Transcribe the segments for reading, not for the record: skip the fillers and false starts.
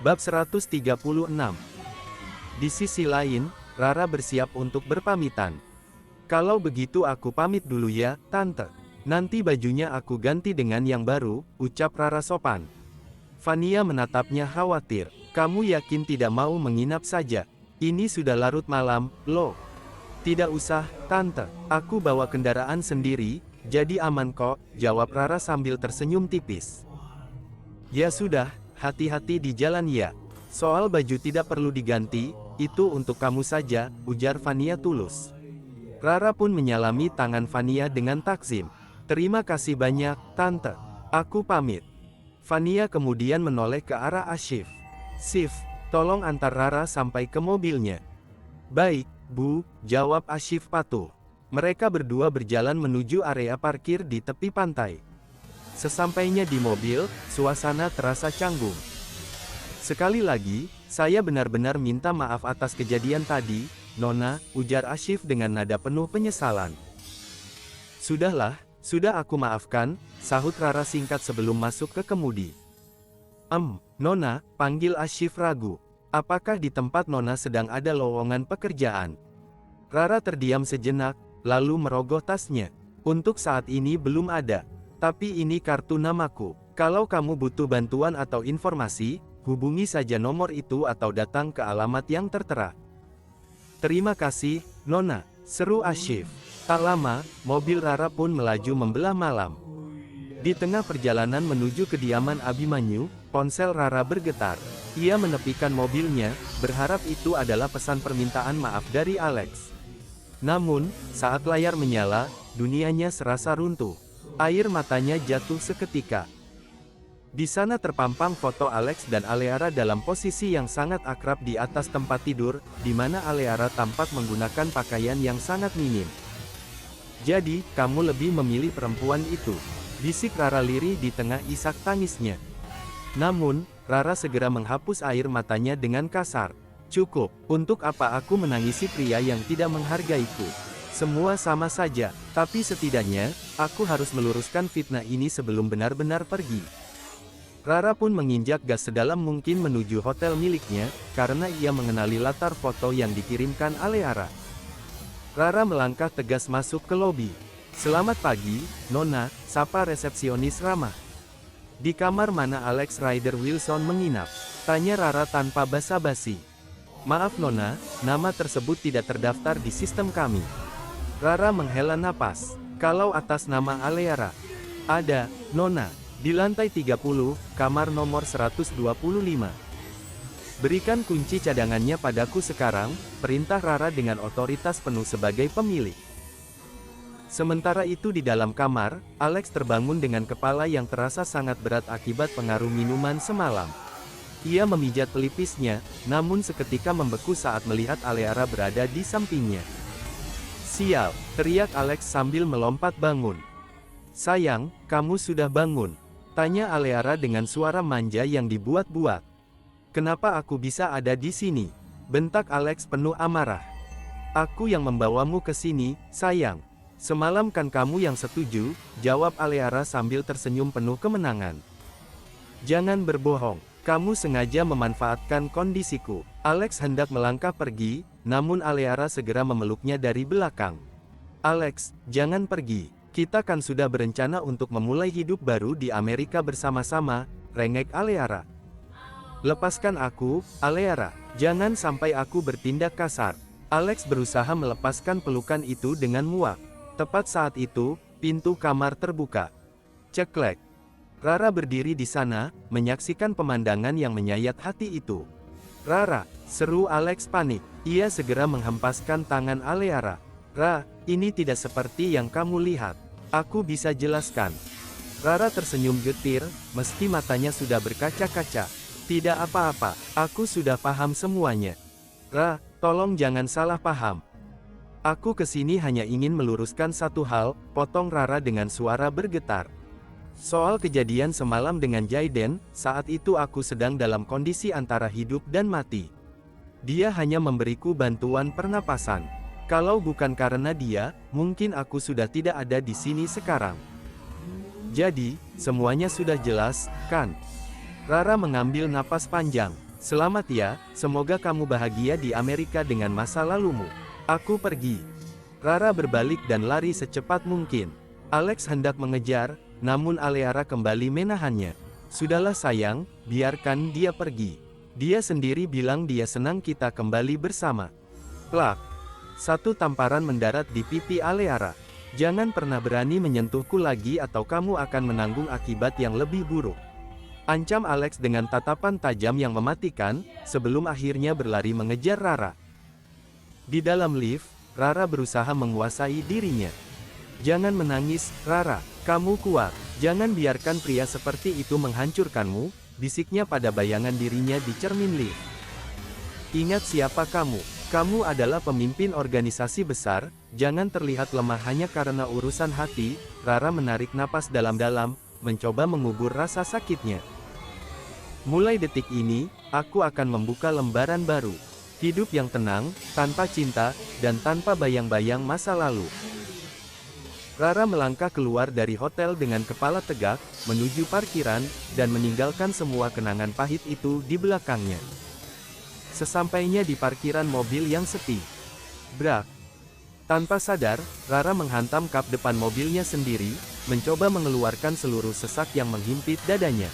Bab 136. Di sisi lain, Rara bersiap untuk berpamitan. Kalau begitu aku pamit dulu ya, Tante. Nanti bajunya aku ganti dengan yang baru, ucap Rara sopan. Vania menatapnya khawatir. Kamu yakin tidak mau menginap saja? Ini sudah larut malam, loh. Tidak usah, Tante. Aku bawa kendaraan sendiri, jadi aman kok, jawab Rara sambil tersenyum tipis. Ya sudah, hati-hati di jalan ya. Soal baju tidak perlu diganti, itu untuk kamu saja, ujar Vania tulus. Rara pun menyalami tangan Vania dengan takzim. Terima kasih banyak, Tante. Aku pamit. Vania kemudian menoleh ke arah Ashif. Sif, tolong antar Rara sampai ke mobilnya. Baik, Bu, jawab Ashif patuh. Mereka berdua berjalan menuju area parkir di tepi pantai. Sesampainya di mobil, suasana terasa canggung. Sekali lagi, saya benar-benar minta maaf atas kejadian tadi, Nona, ujar Ashif dengan nada penuh penyesalan. Sudahlah, sudah aku maafkan, sahut Rara singkat sebelum masuk ke kemudi. Nona, panggil Ashif ragu. Apakah di tempat Nona sedang ada lowongan pekerjaan? Rara terdiam sejenak, lalu merogoh tasnya. Untuk saat ini belum ada. Tapi ini kartu namaku. Kalau kamu butuh bantuan atau informasi, hubungi saja nomor itu atau datang ke alamat yang tertera. Terima kasih, Nona, seru Ashif. Tak lama, mobil Rara pun melaju membelah malam. Di tengah perjalanan menuju kediaman Abimanyu, ponsel Rara bergetar. Ia menepikan mobilnya, berharap itu adalah pesan permintaan maaf dari Alex. Namun, saat layar menyala, dunianya serasa runtuh. Air matanya jatuh seketika. Di sana terpampang foto Alex dan Aleara dalam posisi yang sangat akrab di atas tempat tidur, di mana Aleara tampak menggunakan pakaian yang sangat minim. Jadi, kamu lebih memilih perempuan itu, bisik Rara lirih di tengah isak tangisnya. Namun, Rara segera menghapus air matanya dengan kasar. Cukup, untuk apa aku menangisi pria yang tidak menghargaiku? Semua sama saja, tapi setidaknya, aku harus meluruskan fitnah ini sebelum benar-benar pergi. Rara pun menginjak gas sedalam mungkin menuju hotel miliknya, karena ia mengenali latar foto yang dikirimkan Aleara. Rara melangkah tegas masuk ke lobi. Selamat pagi, Nona, sapa resepsionis ramah. Di kamar mana Alex Ryder Wilson menginap? Tanya Rara tanpa basa-basi. Maaf Nona, nama tersebut tidak terdaftar di sistem kami. Rara menghela napas. Kalau atas nama Aleara? Ada, Nona. Di lantai 30, kamar nomor 125. Berikan kunci cadangannya padaku sekarang, perintah Rara dengan otoritas penuh sebagai pemilik. Sementara itu di dalam kamar, Alex terbangun dengan kepala yang terasa sangat berat akibat pengaruh minuman semalam. Ia memijat pelipisnya, namun seketika membeku saat melihat Aleara berada di sampingnya. Sial, teriak Alex sambil melompat bangun. Sayang, kamu sudah bangun. Tanya Aleara dengan suara manja yang dibuat-buat. Kenapa aku bisa ada di sini? Bentak Alex penuh amarah. Aku yang membawamu ke sini, sayang. Semalam kan kamu yang setuju, jawab Aleara sambil tersenyum penuh kemenangan. Jangan berbohong, kamu sengaja memanfaatkan kondisiku. Alex hendak melangkah pergi, namun Aleara segera memeluknya dari belakang. Alex, jangan pergi. Kita kan sudah berencana untuk memulai hidup baru di Amerika bersama-sama, rengek Aleara. Lepaskan aku, Aleara. Jangan sampai aku bertindak kasar. Alex berusaha melepaskan pelukan itu dengan muak. Tepat saat itu, pintu kamar terbuka. Ceklek. Rara berdiri di sana, menyaksikan pemandangan yang menyayat hati itu. Rara, seru Alex panik. Ia segera menghempaskan tangan Aleara. Ini tidak seperti yang kamu lihat. Aku bisa jelaskan. Rara tersenyum getir, meski matanya sudah berkaca-kaca. Tidak apa-apa, aku sudah paham semuanya. Tolong jangan salah paham. Aku kesini hanya ingin meluruskan satu hal, potong Rara dengan suara bergetar. Soal kejadian semalam dengan Jaiden, saat itu aku sedang dalam kondisi antara hidup dan mati. Dia hanya memberiku bantuan pernapasan. Kalau bukan karena dia, mungkin aku sudah tidak ada di sini sekarang. Jadi, semuanya sudah jelas, kan? Rara mengambil napas panjang. Selamat ya, semoga kamu bahagia di Amerika dengan masa lalumu. Aku pergi. Rara berbalik dan lari secepat mungkin. Alex hendak mengejar, namun Aleara kembali menahannya. Sudahlah sayang, biarkan dia pergi. Dia sendiri bilang dia senang kita kembali bersama. Plak. Satu tamparan mendarat di pipi Aleara. Jangan pernah berani menyentuhku lagi atau kamu akan menanggung akibat yang lebih buruk. Ancam Alex dengan tatapan tajam yang mematikan, sebelum akhirnya berlari mengejar Rara. Di dalam lift, Rara berusaha menguasai dirinya. Jangan menangis, Rara, kamu kuat. Jangan biarkan pria seperti itu menghancurkanmu, bisiknya pada bayangan dirinya di cermin lift. Ingat siapa kamu. Kamu adalah pemimpin organisasi besar, jangan terlihat lemah hanya karena urusan hati. Rara menarik napas dalam-dalam, mencoba mengubur rasa sakitnya. Mulai detik ini, aku akan membuka lembaran baru. Hidup yang tenang, tanpa cinta, dan tanpa bayang-bayang masa lalu. Rara melangkah keluar dari hotel dengan kepala tegak, menuju parkiran, dan meninggalkan semua kenangan pahit itu di belakangnya. Sesampainya di parkiran mobil yang sepi. Brak. Tanpa sadar, Rara menghantam kap depan mobilnya sendiri, mencoba mengeluarkan seluruh sesak yang menghimpit dadanya.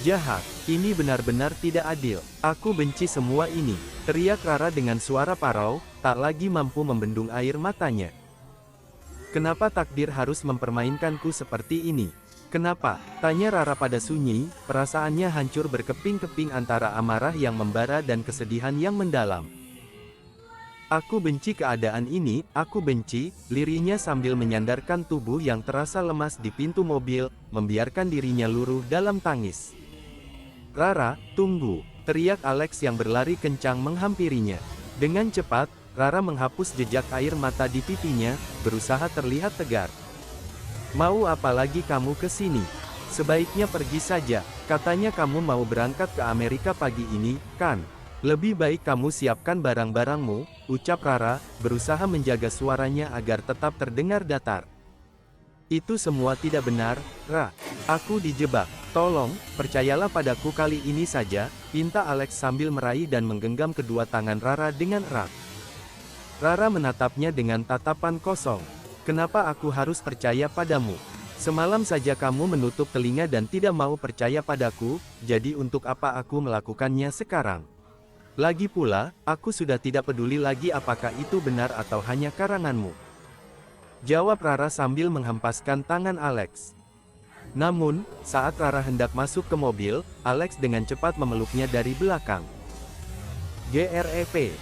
Jahat, ini benar-benar tidak adil. Aku benci semua ini, teriak Rara dengan suara parau, tak lagi mampu membendung air matanya. Kenapa takdir harus mempermainkanku seperti ini? Kenapa? Tanya Rara pada sunyi, perasaannya hancur berkeping-keping antara amarah yang membara dan kesedihan yang mendalam. Aku benci keadaan ini, aku benci, lirihnya sambil menyandarkan tubuh yang terasa lemas di pintu mobil, membiarkan dirinya luruh dalam tangis. Rara, tunggu, teriak Alex yang berlari kencang menghampirinya. Dengan cepat, Rara menghapus jejak air mata di pipinya, berusaha terlihat tegar. Mau apa lagi kamu ke sini? Sebaiknya pergi saja, katanya kamu mau berangkat ke Amerika pagi ini, kan? Lebih baik kamu siapkan barang-barangmu, ucap Rara, berusaha menjaga suaranya agar tetap terdengar datar. Itu semua tidak benar, Ra. Aku dijebak. Tolong, percayalah padaku kali ini saja, pinta Alex sambil meraih dan menggenggam kedua tangan Rara dengan erat. Rara menatapnya dengan tatapan kosong. Kenapa aku harus percaya padamu? Semalam saja kamu menutup telinga dan tidak mau percaya padaku, jadi untuk apa aku melakukannya sekarang? Lagi pula, aku sudah tidak peduli lagi apakah itu benar atau hanya karanganmu. Jawab Rara sambil menghempaskan tangan Alex. Namun, saat Rara hendak masuk ke mobil, Alex dengan cepat memeluknya dari belakang. GREP.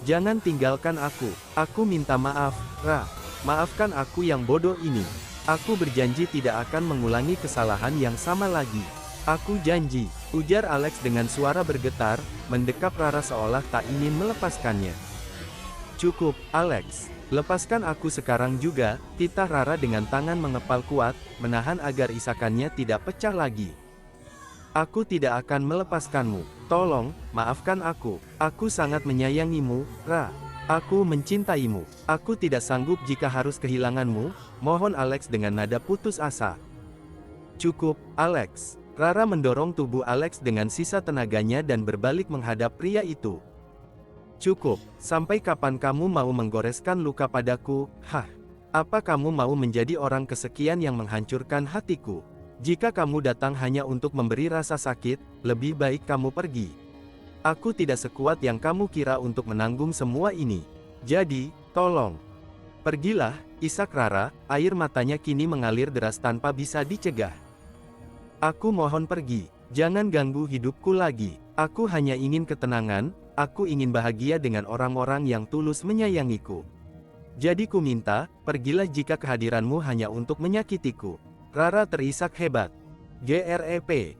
Jangan tinggalkan aku minta maaf, Ra. Maafkan aku yang bodoh ini. Aku berjanji tidak akan mengulangi kesalahan yang sama lagi. Aku janji, ujar Alex dengan suara bergetar, mendekap Rara seolah tak ingin melepaskannya. Cukup, Alex. Lepaskan aku sekarang juga, titah Rara dengan tangan mengepal kuat, menahan agar isakannya tidak pecah lagi. Aku tidak akan melepaskanmu. Tolong, maafkan aku. Aku sangat menyayangimu, Ra. Aku mencintaimu. Aku tidak sanggup jika harus kehilanganmu, mohon Alex dengan nada putus asa. Cukup, Alex. Rara mendorong tubuh Alex dengan sisa tenaganya dan berbalik menghadap pria itu. Cukup, sampai kapan kamu mau menggoreskan luka padaku, hah? Apa kamu mau menjadi orang kesekian yang menghancurkan hatiku? Jika kamu datang hanya untuk memberi rasa sakit, lebih baik kamu pergi. Aku tidak sekuat yang kamu kira untuk menanggung semua ini. Jadi, tolong. Pergilah, isak Rara, air matanya kini mengalir deras tanpa bisa dicegah. Aku mohon pergi, jangan ganggu hidupku lagi. Aku hanya ingin ketenangan, aku ingin bahagia dengan orang-orang yang tulus menyayangiku. Jadi ku minta, pergilah jika kehadiranmu hanya untuk menyakitiku. Rara terisak hebat. GREP.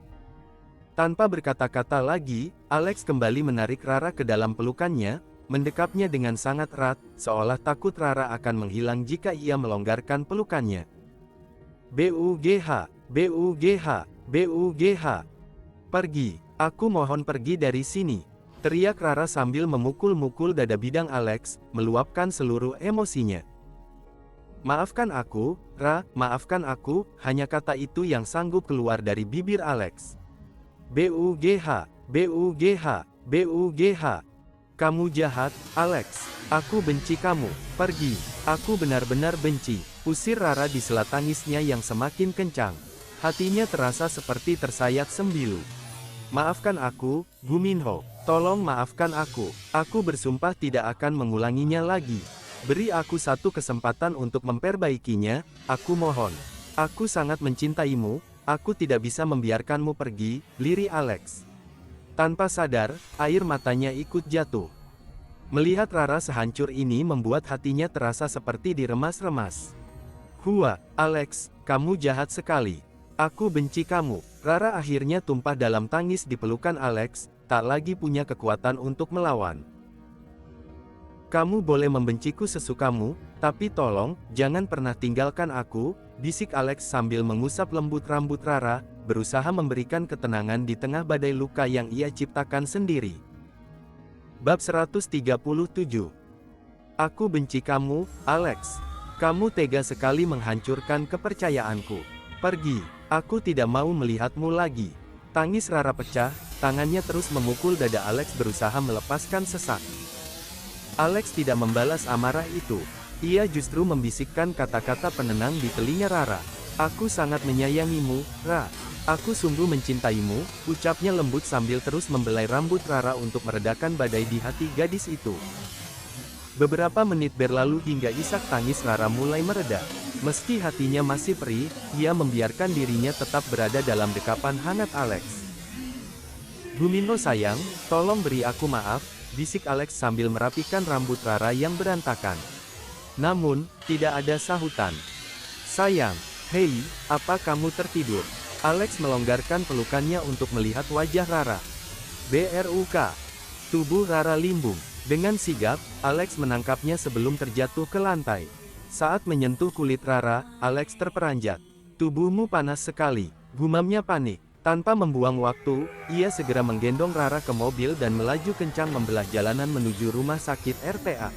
Tanpa berkata-kata lagi, Alex kembali menarik Rara ke dalam pelukannya, mendekapnya dengan sangat erat, seolah takut Rara akan menghilang jika ia melonggarkan pelukannya. BUGH, BUGH, BUGH. Pergi, aku mohon pergi dari sini, teriak Rara sambil memukul-mukul dada bidang Alex, meluapkan seluruh emosinya. Maafkan aku, Ra, maafkan aku, hanya kata itu yang sanggup keluar dari bibir Alex. BUGH, BUGH, BUGH. Kamu jahat, Alex. Aku benci kamu. Pergi. Aku benar-benar benci. Usir Rara di sela tangisnya yang semakin kencang. Hatinya terasa seperti tersayat sembilu. Maafkan aku, Guminho. Tolong maafkan aku. Aku bersumpah tidak akan mengulanginya lagi. Beri aku satu kesempatan untuk memperbaikinya, aku mohon. Aku sangat mencintaimu, aku tidak bisa membiarkanmu pergi, lirih Alex. Tanpa sadar, air matanya ikut jatuh. Melihat Rara sehancur ini membuat hatinya terasa seperti diremas-remas. Hua, Alex, kamu jahat sekali. Aku benci kamu. Rara akhirnya tumpah dalam tangis di pelukan Alex, tak lagi punya kekuatan untuk melawan. Kamu boleh membenciku sesukamu, tapi tolong, jangan pernah tinggalkan aku, bisik Alex sambil mengusap lembut rambut Rara, berusaha memberikan ketenangan di tengah badai luka yang ia ciptakan sendiri. Bab 137. Aku benci kamu, Alex. Kamu tega sekali menghancurkan kepercayaanku. Pergi, aku tidak mau melihatmu lagi. Tangis Rara pecah, tangannya terus memukul dada Alex berusaha melepaskan sesak. Alex tidak membalas amarah itu. Ia justru membisikkan kata-kata penenang di telinga Rara. Aku sangat menyayangimu, Ra. Aku sungguh mencintaimu, ucapnya lembut sambil terus membelai rambut Rara untuk meredakan badai di hati gadis itu. Beberapa menit berlalu hingga isak tangis Rara mulai mereda. Meski hatinya masih perih, ia membiarkan dirinya tetap berada dalam dekapan hangat Alex. Guminho sayang, tolong beri aku maaf, bisik Alex sambil merapikan rambut Rara yang berantakan. Namun, tidak ada sahutan. Sayang, hei, apa kamu tertidur? Alex melonggarkan pelukannya untuk melihat wajah Rara. BRUK. Tubuh Rara limbung. Dengan sigap, Alex menangkapnya sebelum terjatuh ke lantai. Saat menyentuh kulit Rara, Alex terperanjat. Tubuhmu panas sekali, gumamnya panik. Tanpa membuang waktu, ia segera menggendong Rara ke mobil dan melaju kencang membelah jalanan menuju rumah sakit RPA.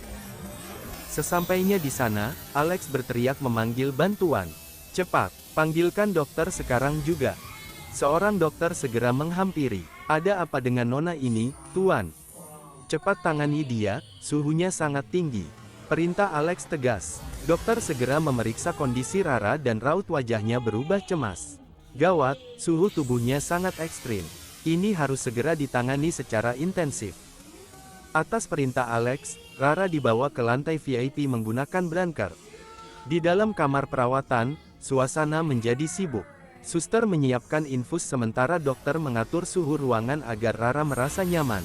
Sesampainya di sana, Alex berteriak memanggil bantuan. Cepat, panggilkan dokter sekarang juga. Seorang dokter segera menghampiri. Ada apa dengan nona ini, Tuan? Cepat tangani dia, suhunya sangat tinggi. Perintah Alex tegas. Dokter segera memeriksa kondisi Rara dan raut wajahnya berubah cemas. Gawat, suhu tubuhnya sangat ekstrim. Ini harus segera ditangani secara intensif. Atas perintah Alex, Rara dibawa ke lantai VIP menggunakan branker. Di dalam kamar perawatan, suasana menjadi sibuk. Suster menyiapkan infus sementara dokter mengatur suhu ruangan agar Rara merasa nyaman.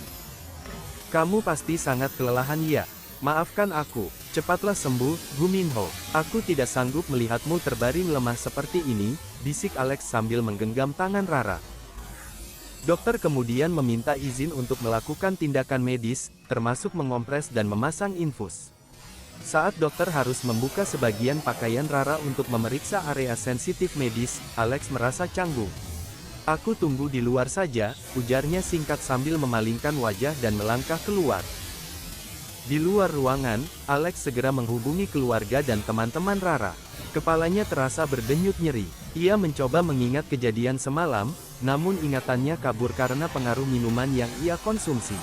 Kamu pasti sangat kelelahan ya. Maafkan aku, cepatlah sembuh, Guminho. Aku tidak sanggup melihatmu terbaring lemah seperti ini, bisik Alex sambil menggenggam tangan Rara. Dokter kemudian meminta izin untuk melakukan tindakan medis, termasuk mengompres dan memasang infus. Saat dokter harus membuka sebagian pakaian Rara untuk memeriksa area sensitif medis, Alex merasa canggung. Aku tunggu di luar saja, ujarnya singkat sambil memalingkan wajah dan melangkah keluar. Di luar ruangan, Alex segera menghubungi keluarga dan teman-teman Rara. Kepalanya terasa berdenyut nyeri. Ia mencoba mengingat kejadian semalam, namun ingatannya kabur karena pengaruh minuman yang ia konsumsi.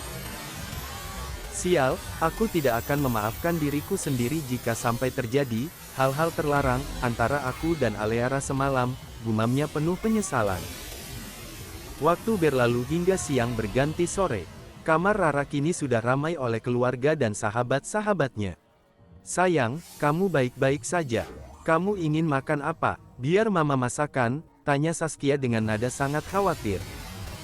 Sial, aku tidak akan memaafkan diriku sendiri jika sampai terjadi hal-hal terlarang antara aku dan Aleara semalam, gumamnya penuh penyesalan. Waktu berlalu hingga siang berganti sore. Kamar Rara kini sudah ramai oleh keluarga dan sahabat-sahabatnya. Sayang, kamu baik-baik saja. Kamu ingin makan apa? Biar mama masakan, tanya Saskia dengan nada sangat khawatir.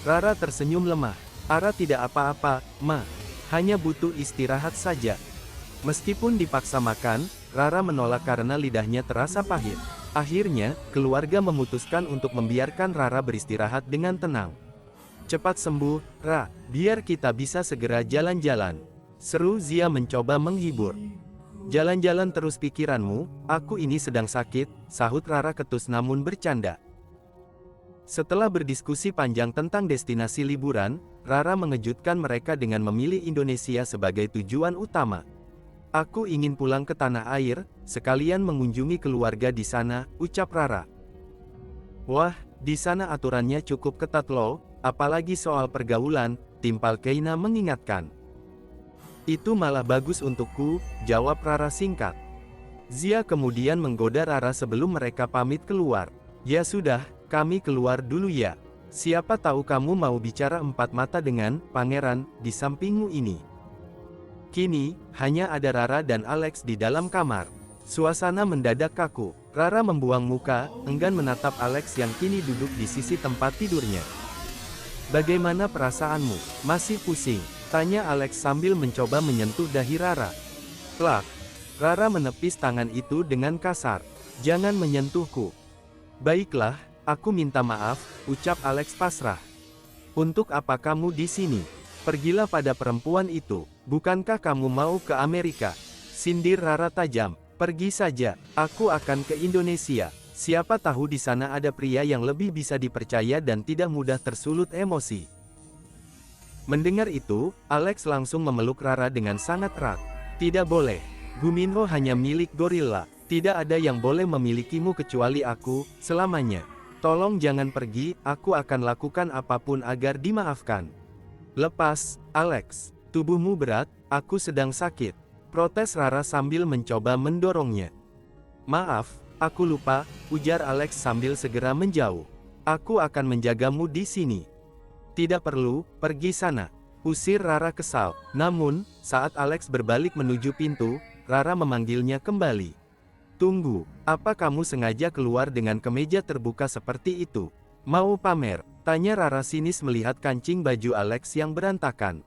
Rara tersenyum lemah. Ara tidak apa-apa, Ma. Hanya butuh istirahat saja. Meskipun dipaksa makan, Rara menolak karena lidahnya terasa pahit. Akhirnya, keluarga memutuskan untuk membiarkan Rara beristirahat dengan tenang. Cepat sembuh, Ra, biar kita bisa segera jalan-jalan. Seru Zia mencoba menghibur. Jalan-jalan terus pikiranmu, aku ini sedang sakit, sahut Rara ketus namun bercanda. Setelah berdiskusi panjang tentang destinasi liburan, Rara mengejutkan mereka dengan memilih Indonesia sebagai tujuan utama. Aku ingin pulang ke tanah air, sekalian mengunjungi keluarga di sana, ucap Rara. Wah, di sana aturannya cukup ketat loh, apalagi soal pergaulan, timpal Keina mengingatkan. Itu malah bagus untukku, jawab Rara singkat. Zia kemudian menggoda Rara sebelum mereka pamit keluar. Ya sudah, kami keluar dulu ya. Siapa tahu kamu mau bicara empat mata dengan pangeran di sampingmu ini. Kini, hanya ada Rara dan Alex di dalam kamar. Suasana mendadak kaku. Rara membuang muka, enggan menatap Alex yang kini duduk di sisi tempat tidurnya. Bagaimana perasaanmu? Masih pusing? Tanya Alex sambil mencoba menyentuh dahi Rara. Plak. Rara menepis tangan itu dengan kasar. Jangan menyentuhku. Baiklah, aku minta maaf, ucap Alex pasrah. Untuk apa kamu di sini? Pergilah pada perempuan itu. Bukankah kamu mau ke Amerika? Sindir Rara tajam. Pergi saja, aku akan ke Indonesia. Siapa tahu di sana ada pria yang lebih bisa dipercaya dan tidak mudah tersulut emosi. Mendengar itu, Alex langsung memeluk Rara dengan sangat erat. Tidak boleh. Guminho hanya milik gorila. Tidak ada yang boleh memilikimu kecuali aku, selamanya. Tolong jangan pergi, aku akan lakukan apapun agar dimaafkan. Lepas, Alex. Tubuhmu berat, aku sedang sakit. Protes Rara sambil mencoba mendorongnya. Maaf, aku lupa, ujar Alex sambil segera menjauh. Aku akan menjagamu di sini. Tidak perlu, pergi sana. Usir Rara kesal. Namun, saat Alex berbalik menuju pintu, Rara memanggilnya kembali. Tunggu, apa kamu sengaja keluar dengan kemeja terbuka seperti itu? Mau pamer? Tanya Rara sinis melihat kancing baju Alex yang berantakan.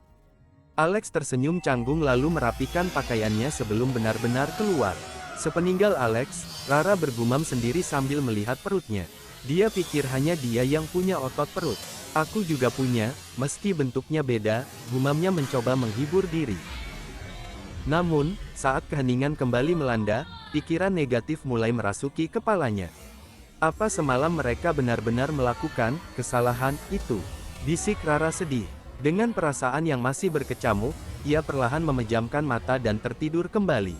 Alex tersenyum canggung lalu merapikan pakaiannya sebelum benar-benar keluar. Sepeninggal Alex, Rara bergumam sendiri sambil melihat perutnya. Dia pikir hanya dia yang punya otot perut. Aku juga punya, meski bentuknya beda, gumamnya mencoba menghibur diri. Namun, saat keheningan kembali melanda, pikiran negatif mulai merasuki kepalanya. Apa semalam mereka benar-benar melakukan kesalahan itu? Bisik Rara sedih. Dengan perasaan yang masih berkecamuk, ia perlahan memejamkan mata dan tertidur kembali.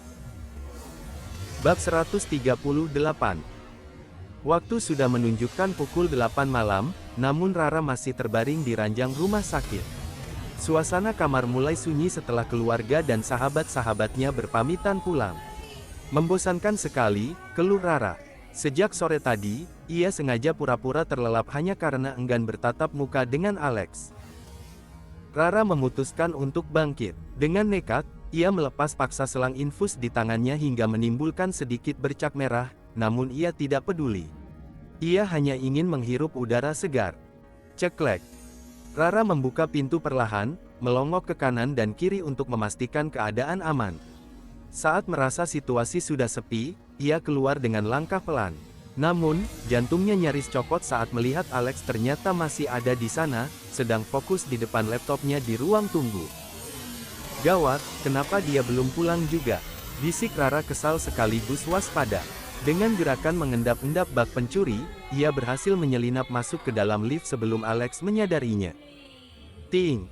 Bab 138. Waktu sudah menunjukkan pukul 8 malam, namun Rara masih terbaring di ranjang rumah sakit. Suasana kamar mulai sunyi setelah keluarga dan sahabat-sahabatnya berpamitan pulang. Membosankan sekali, keluh Rara. Sejak sore tadi, ia sengaja pura-pura terlelap hanya karena enggan bertatap muka dengan Alex. Rara memutuskan untuk bangkit. Dengan nekat, ia melepas paksa selang infus di tangannya hingga menimbulkan sedikit bercak merah. Namun ia tidak peduli. Ia hanya ingin menghirup udara segar. Ceklek. Rara membuka pintu perlahan, melongok ke kanan dan kiri untuk memastikan keadaan aman. Saat merasa situasi sudah sepi, ia keluar dengan langkah pelan. Namun, jantungnya nyaris copot saat melihat Alex ternyata masih ada di sana, sedang fokus di depan laptopnya di ruang tunggu. Gawat, kenapa dia belum pulang juga? Bisik Rara kesal sekaligus waspada. Dengan gerakan mengendap-endap bak pencuri, ia berhasil menyelinap masuk ke dalam lift sebelum Alex menyadarinya. Ting!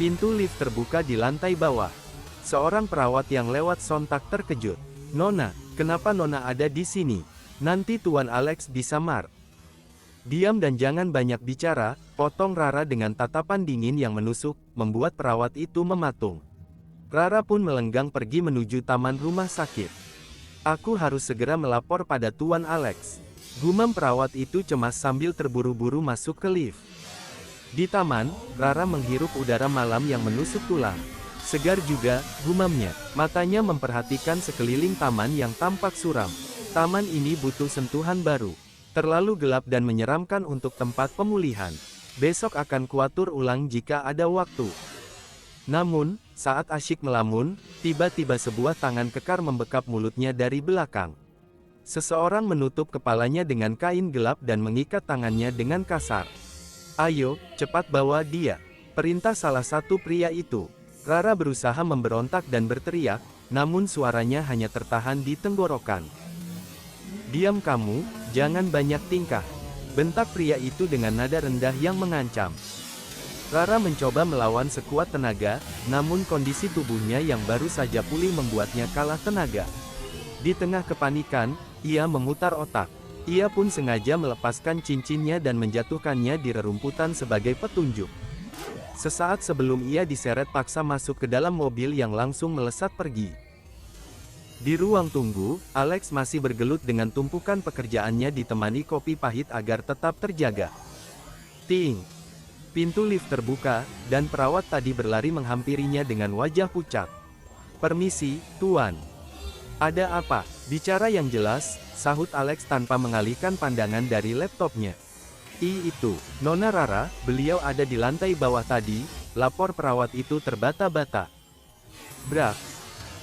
Pintu lift terbuka di lantai bawah. Seorang perawat yang lewat sontak terkejut. Nona, kenapa Nona ada di sini? Nanti Tuan Alex bisa marah. Diam dan jangan banyak bicara, potong Rara dengan tatapan dingin yang menusuk, membuat perawat itu mematung. Rara pun melenggang pergi menuju taman rumah sakit. Aku harus segera melapor pada Tuan Alex. Gumam perawat itu cemas sambil terburu-buru masuk ke lift. Di taman, Rara menghirup udara malam yang menusuk tulang. Segar juga, gumamnya. Matanya memperhatikan sekeliling taman yang tampak suram. Taman ini butuh sentuhan baru. Terlalu gelap dan menyeramkan untuk tempat pemulihan. Besok akan kuatur ulang jika ada waktu. Namun, saat asyik melamun, tiba-tiba sebuah tangan kekar membekap mulutnya dari belakang. Seseorang menutup kepalanya dengan kain gelap dan mengikat tangannya dengan kasar. Ayo, cepat bawa dia. Perintah salah satu pria itu. Rara berusaha memberontak dan berteriak, namun suaranya hanya tertahan di tenggorokan. Diam kamu, jangan banyak tingkah. Bentak pria itu dengan nada rendah yang mengancam. Rara mencoba melawan sekuat tenaga, namun kondisi tubuhnya yang baru saja pulih membuatnya kalah tenaga. Di tengah kepanikan, ia memutar otak. Ia pun sengaja melepaskan cincinnya dan menjatuhkannya di rerumputan sebagai petunjuk. Sesaat sebelum ia diseret paksa masuk ke dalam mobil yang langsung melesat pergi. Di ruang tunggu, Alex masih bergelut dengan tumpukan pekerjaannya ditemani kopi pahit agar tetap terjaga. Ting! Pintu lift terbuka, dan perawat tadi berlari menghampirinya dengan wajah pucat. "Permisi, Tuan." "Ada apa?" "Bicara yang jelas," sahut Alex tanpa mengalihkan pandangan dari laptopnya. Itu, Nona Rara, beliau ada di lantai bawah tadi," lapor perawat itu terbata-bata. Brak!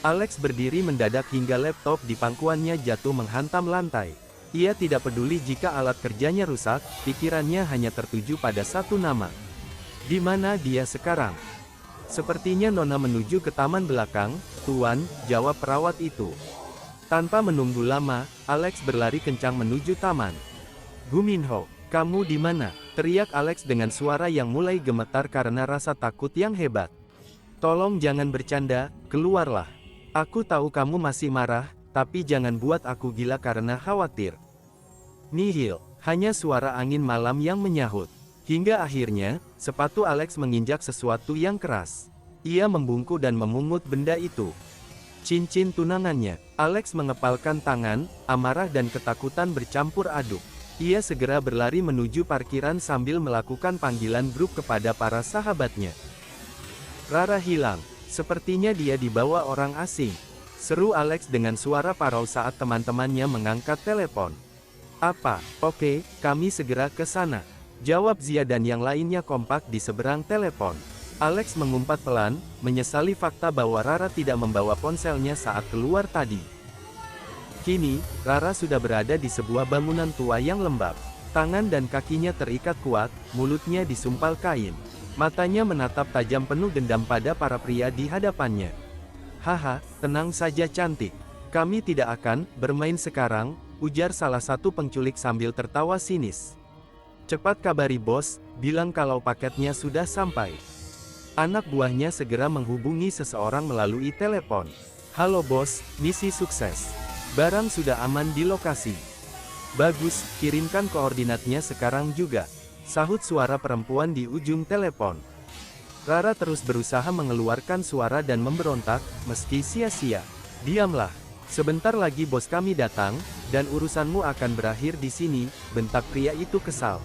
Alex berdiri mendadak hingga laptop di pangkuannya jatuh menghantam lantai. Ia tidak peduli jika alat kerjanya rusak, pikirannya hanya tertuju pada satu nama. Di mana dia sekarang? "Sepertinya Nona menuju ke taman belakang, Tuan," jawab perawat itu. Tanpa menunggu lama, Alex berlari kencang menuju taman. "Guminho, kamu di mana?" teriak Alex dengan suara yang mulai gemetar karena rasa takut yang hebat. "Tolong jangan bercanda, keluarlah. Aku tahu kamu masih marah, tapi jangan buat aku gila karena khawatir." "Nihil," hanya suara angin malam yang menyahut. Hingga akhirnya, sepatu Alex menginjak sesuatu yang keras. Ia membungkuk dan memungut benda itu. Cincin tunangannya. Alex mengepalkan tangan, amarah dan ketakutan bercampur aduk. Ia segera berlari menuju parkiran sambil melakukan panggilan grup kepada para sahabatnya. "Rara hilang. Sepertinya dia dibawa orang asing," seru Alex dengan suara parau saat teman-temannya mengangkat telepon. "Apa? Oke, kami segera ke sana," jawab Zia dan yang lainnya kompak di seberang telepon. Alex mengumpat pelan, menyesali fakta bahwa Rara tidak membawa ponselnya saat keluar tadi. Kini, Rara sudah berada di sebuah bangunan tua yang lembab. Tangan dan kakinya terikat kuat, mulutnya disumpal kain. Matanya menatap tajam penuh dendam pada para pria di hadapannya. "Haha, tenang saja cantik. Kami tidak akan bermain sekarang," ujar salah satu penculik sambil tertawa sinis. "Cepat kabari bos, bilang kalau paketnya sudah sampai." Anak buahnya segera menghubungi seseorang melalui telepon. "Halo bos, misi sukses. Barang sudah aman di lokasi." "Bagus, kirimkan koordinatnya sekarang juga," sahut suara perempuan di ujung telepon. Rara terus berusaha mengeluarkan suara dan memberontak, meski sia-sia. "Diamlah. Sebentar lagi bos kami datang, dan urusanmu akan berakhir di sini," bentak pria itu kesal.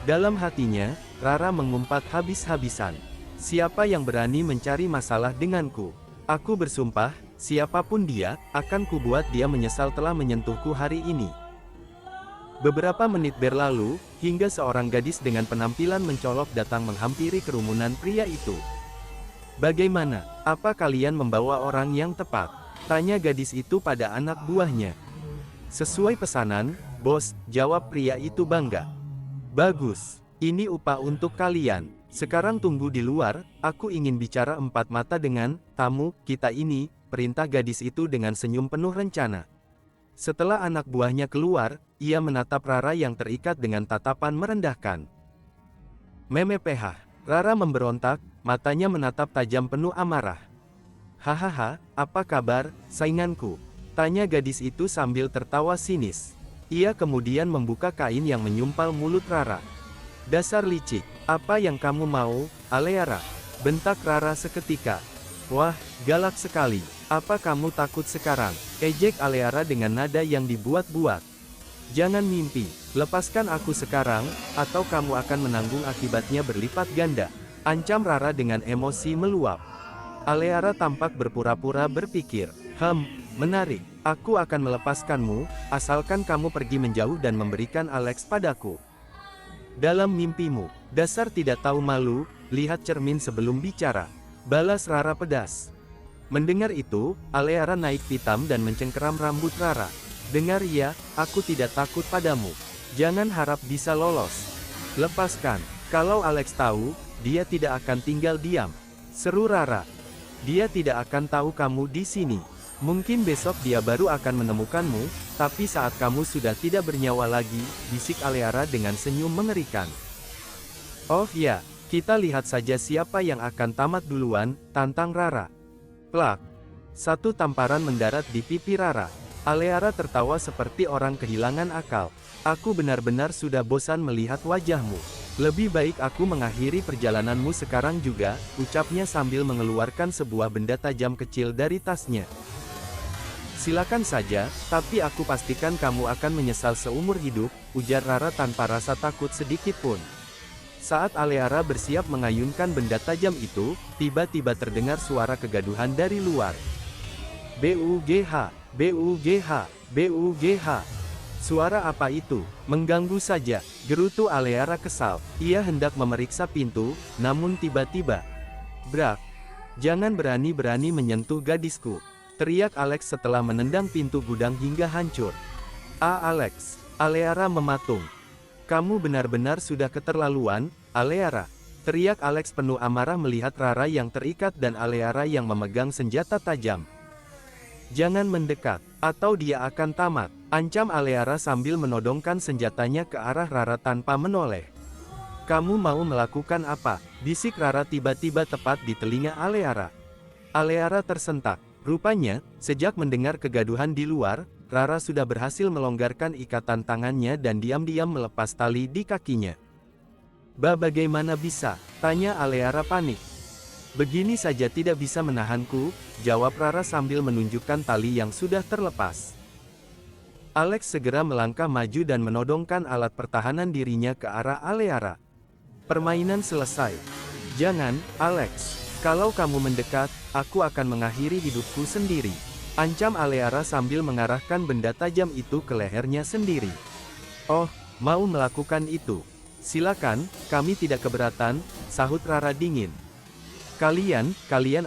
Dalam hatinya, Rara mengumpat habis-habisan. "Siapa yang berani mencari masalah denganku? Aku bersumpah, siapapun dia, akan kubuat dia menyesal telah menyentuhku hari ini." Beberapa menit berlalu, hingga seorang gadis dengan penampilan mencolok datang menghampiri kerumunan pria itu. "Bagaimana? Apa kalian membawa orang yang tepat?" tanya gadis itu pada anak buahnya. "Sesuai pesanan, bos," jawab pria itu bangga. "Bagus. Ini upah untuk kalian. Sekarang tunggu di luar, aku ingin bicara empat mata dengan tamu kita ini," perintah gadis itu dengan senyum penuh rencana. Setelah anak buahnya keluar, ia menatap Rara yang terikat dengan tatapan merendahkan. "Meme PH." Rara memberontak, matanya menatap tajam penuh amarah. "Hahaha, apa kabar, sainganku?" tanya gadis itu sambil tertawa sinis. Ia kemudian membuka kain yang menyumpal mulut Rara. "Dasar licik, apa yang kamu mau, Aleara?" bentak Rara seketika. "Wah, galak sekali. Apa kamu takut sekarang?" ejek Aleara dengan nada yang dibuat-buat. "Jangan mimpi, lepaskan aku sekarang, atau kamu akan menanggung akibatnya berlipat ganda," ancam Rara dengan emosi meluap. Aleara tampak berpura-pura berpikir. Menarik. Aku akan melepaskanmu, asalkan kamu pergi menjauh dan memberikan Alex padaku." "Dalam mimpimu, dasar tidak tahu malu, lihat cermin sebelum bicara," balas Rara pedas. Mendengar itu, Aleara naik pitam dan mencengkeram rambut Rara. "Dengar ya, aku tidak takut padamu. Jangan harap bisa lolos. Lepaskan. Kalau Alex tahu, dia tidak akan tinggal diam," seru Rara. "Dia tidak akan tahu kamu di sini. Mungkin besok dia baru akan menemukanmu, tapi saat kamu sudah tidak bernyawa lagi," bisik Aleara dengan senyum mengerikan. "Oh ya, kita lihat saja siapa yang akan tamat duluan," tantang Rara. Plak. Satu tamparan mendarat di pipi Rara. Aleara tertawa seperti orang kehilangan akal. Aku benar-benar sudah bosan melihat wajahmu. Lebih baik aku mengakhiri perjalananmu sekarang juga, ucapnya sambil mengeluarkan sebuah benda tajam kecil dari tasnya. Silakan saja, tapi aku pastikan kamu akan menyesal seumur hidup, ujar Rara tanpa rasa takut sedikit pun. Saat Aleara bersiap mengayunkan benda tajam itu, tiba-tiba terdengar suara kegaduhan dari luar. BUGH, BUGH, BUGH. Suara apa itu? Mengganggu saja, gerutu Aleara kesal. Ia hendak memeriksa pintu, namun tiba-tiba, brak. Jangan berani-berani menyentuh gadisku, teriak Alex setelah menendang pintu gudang hingga hancur. Alex, Aleara mematung. Kamu benar-benar sudah keterlaluan, Aleara, teriak Alex penuh amarah melihat Rara yang terikat dan Aleara yang memegang senjata tajam. Jangan mendekat, atau dia akan tamat, ancam Aleara sambil menodongkan senjatanya ke arah Rara tanpa menoleh. Kamu mau melakukan apa? Bisik Rara tiba-tiba tepat di telinga Aleara. Aleara tersentak. Rupanya, sejak mendengar kegaduhan di luar, Rara sudah berhasil melonggarkan ikatan tangannya dan diam-diam melepas tali di kakinya. Bagaimana bisa? Tanya Aleara panik. Begini saja tidak bisa menahanku, jawab Rara sambil menunjukkan tali yang sudah terlepas. Alex segera melangkah maju dan menodongkan alat pertahanan dirinya ke arah Aleara. Permainan selesai. Jangan, Alex. Kalau kamu mendekat, aku akan mengakhiri hidupku sendiri, ancam Aleara sambil mengarahkan benda tajam itu ke lehernya sendiri. Oh, mau melakukan itu? Silakan, kami tidak keberatan, sahut Rara dingin. Kalian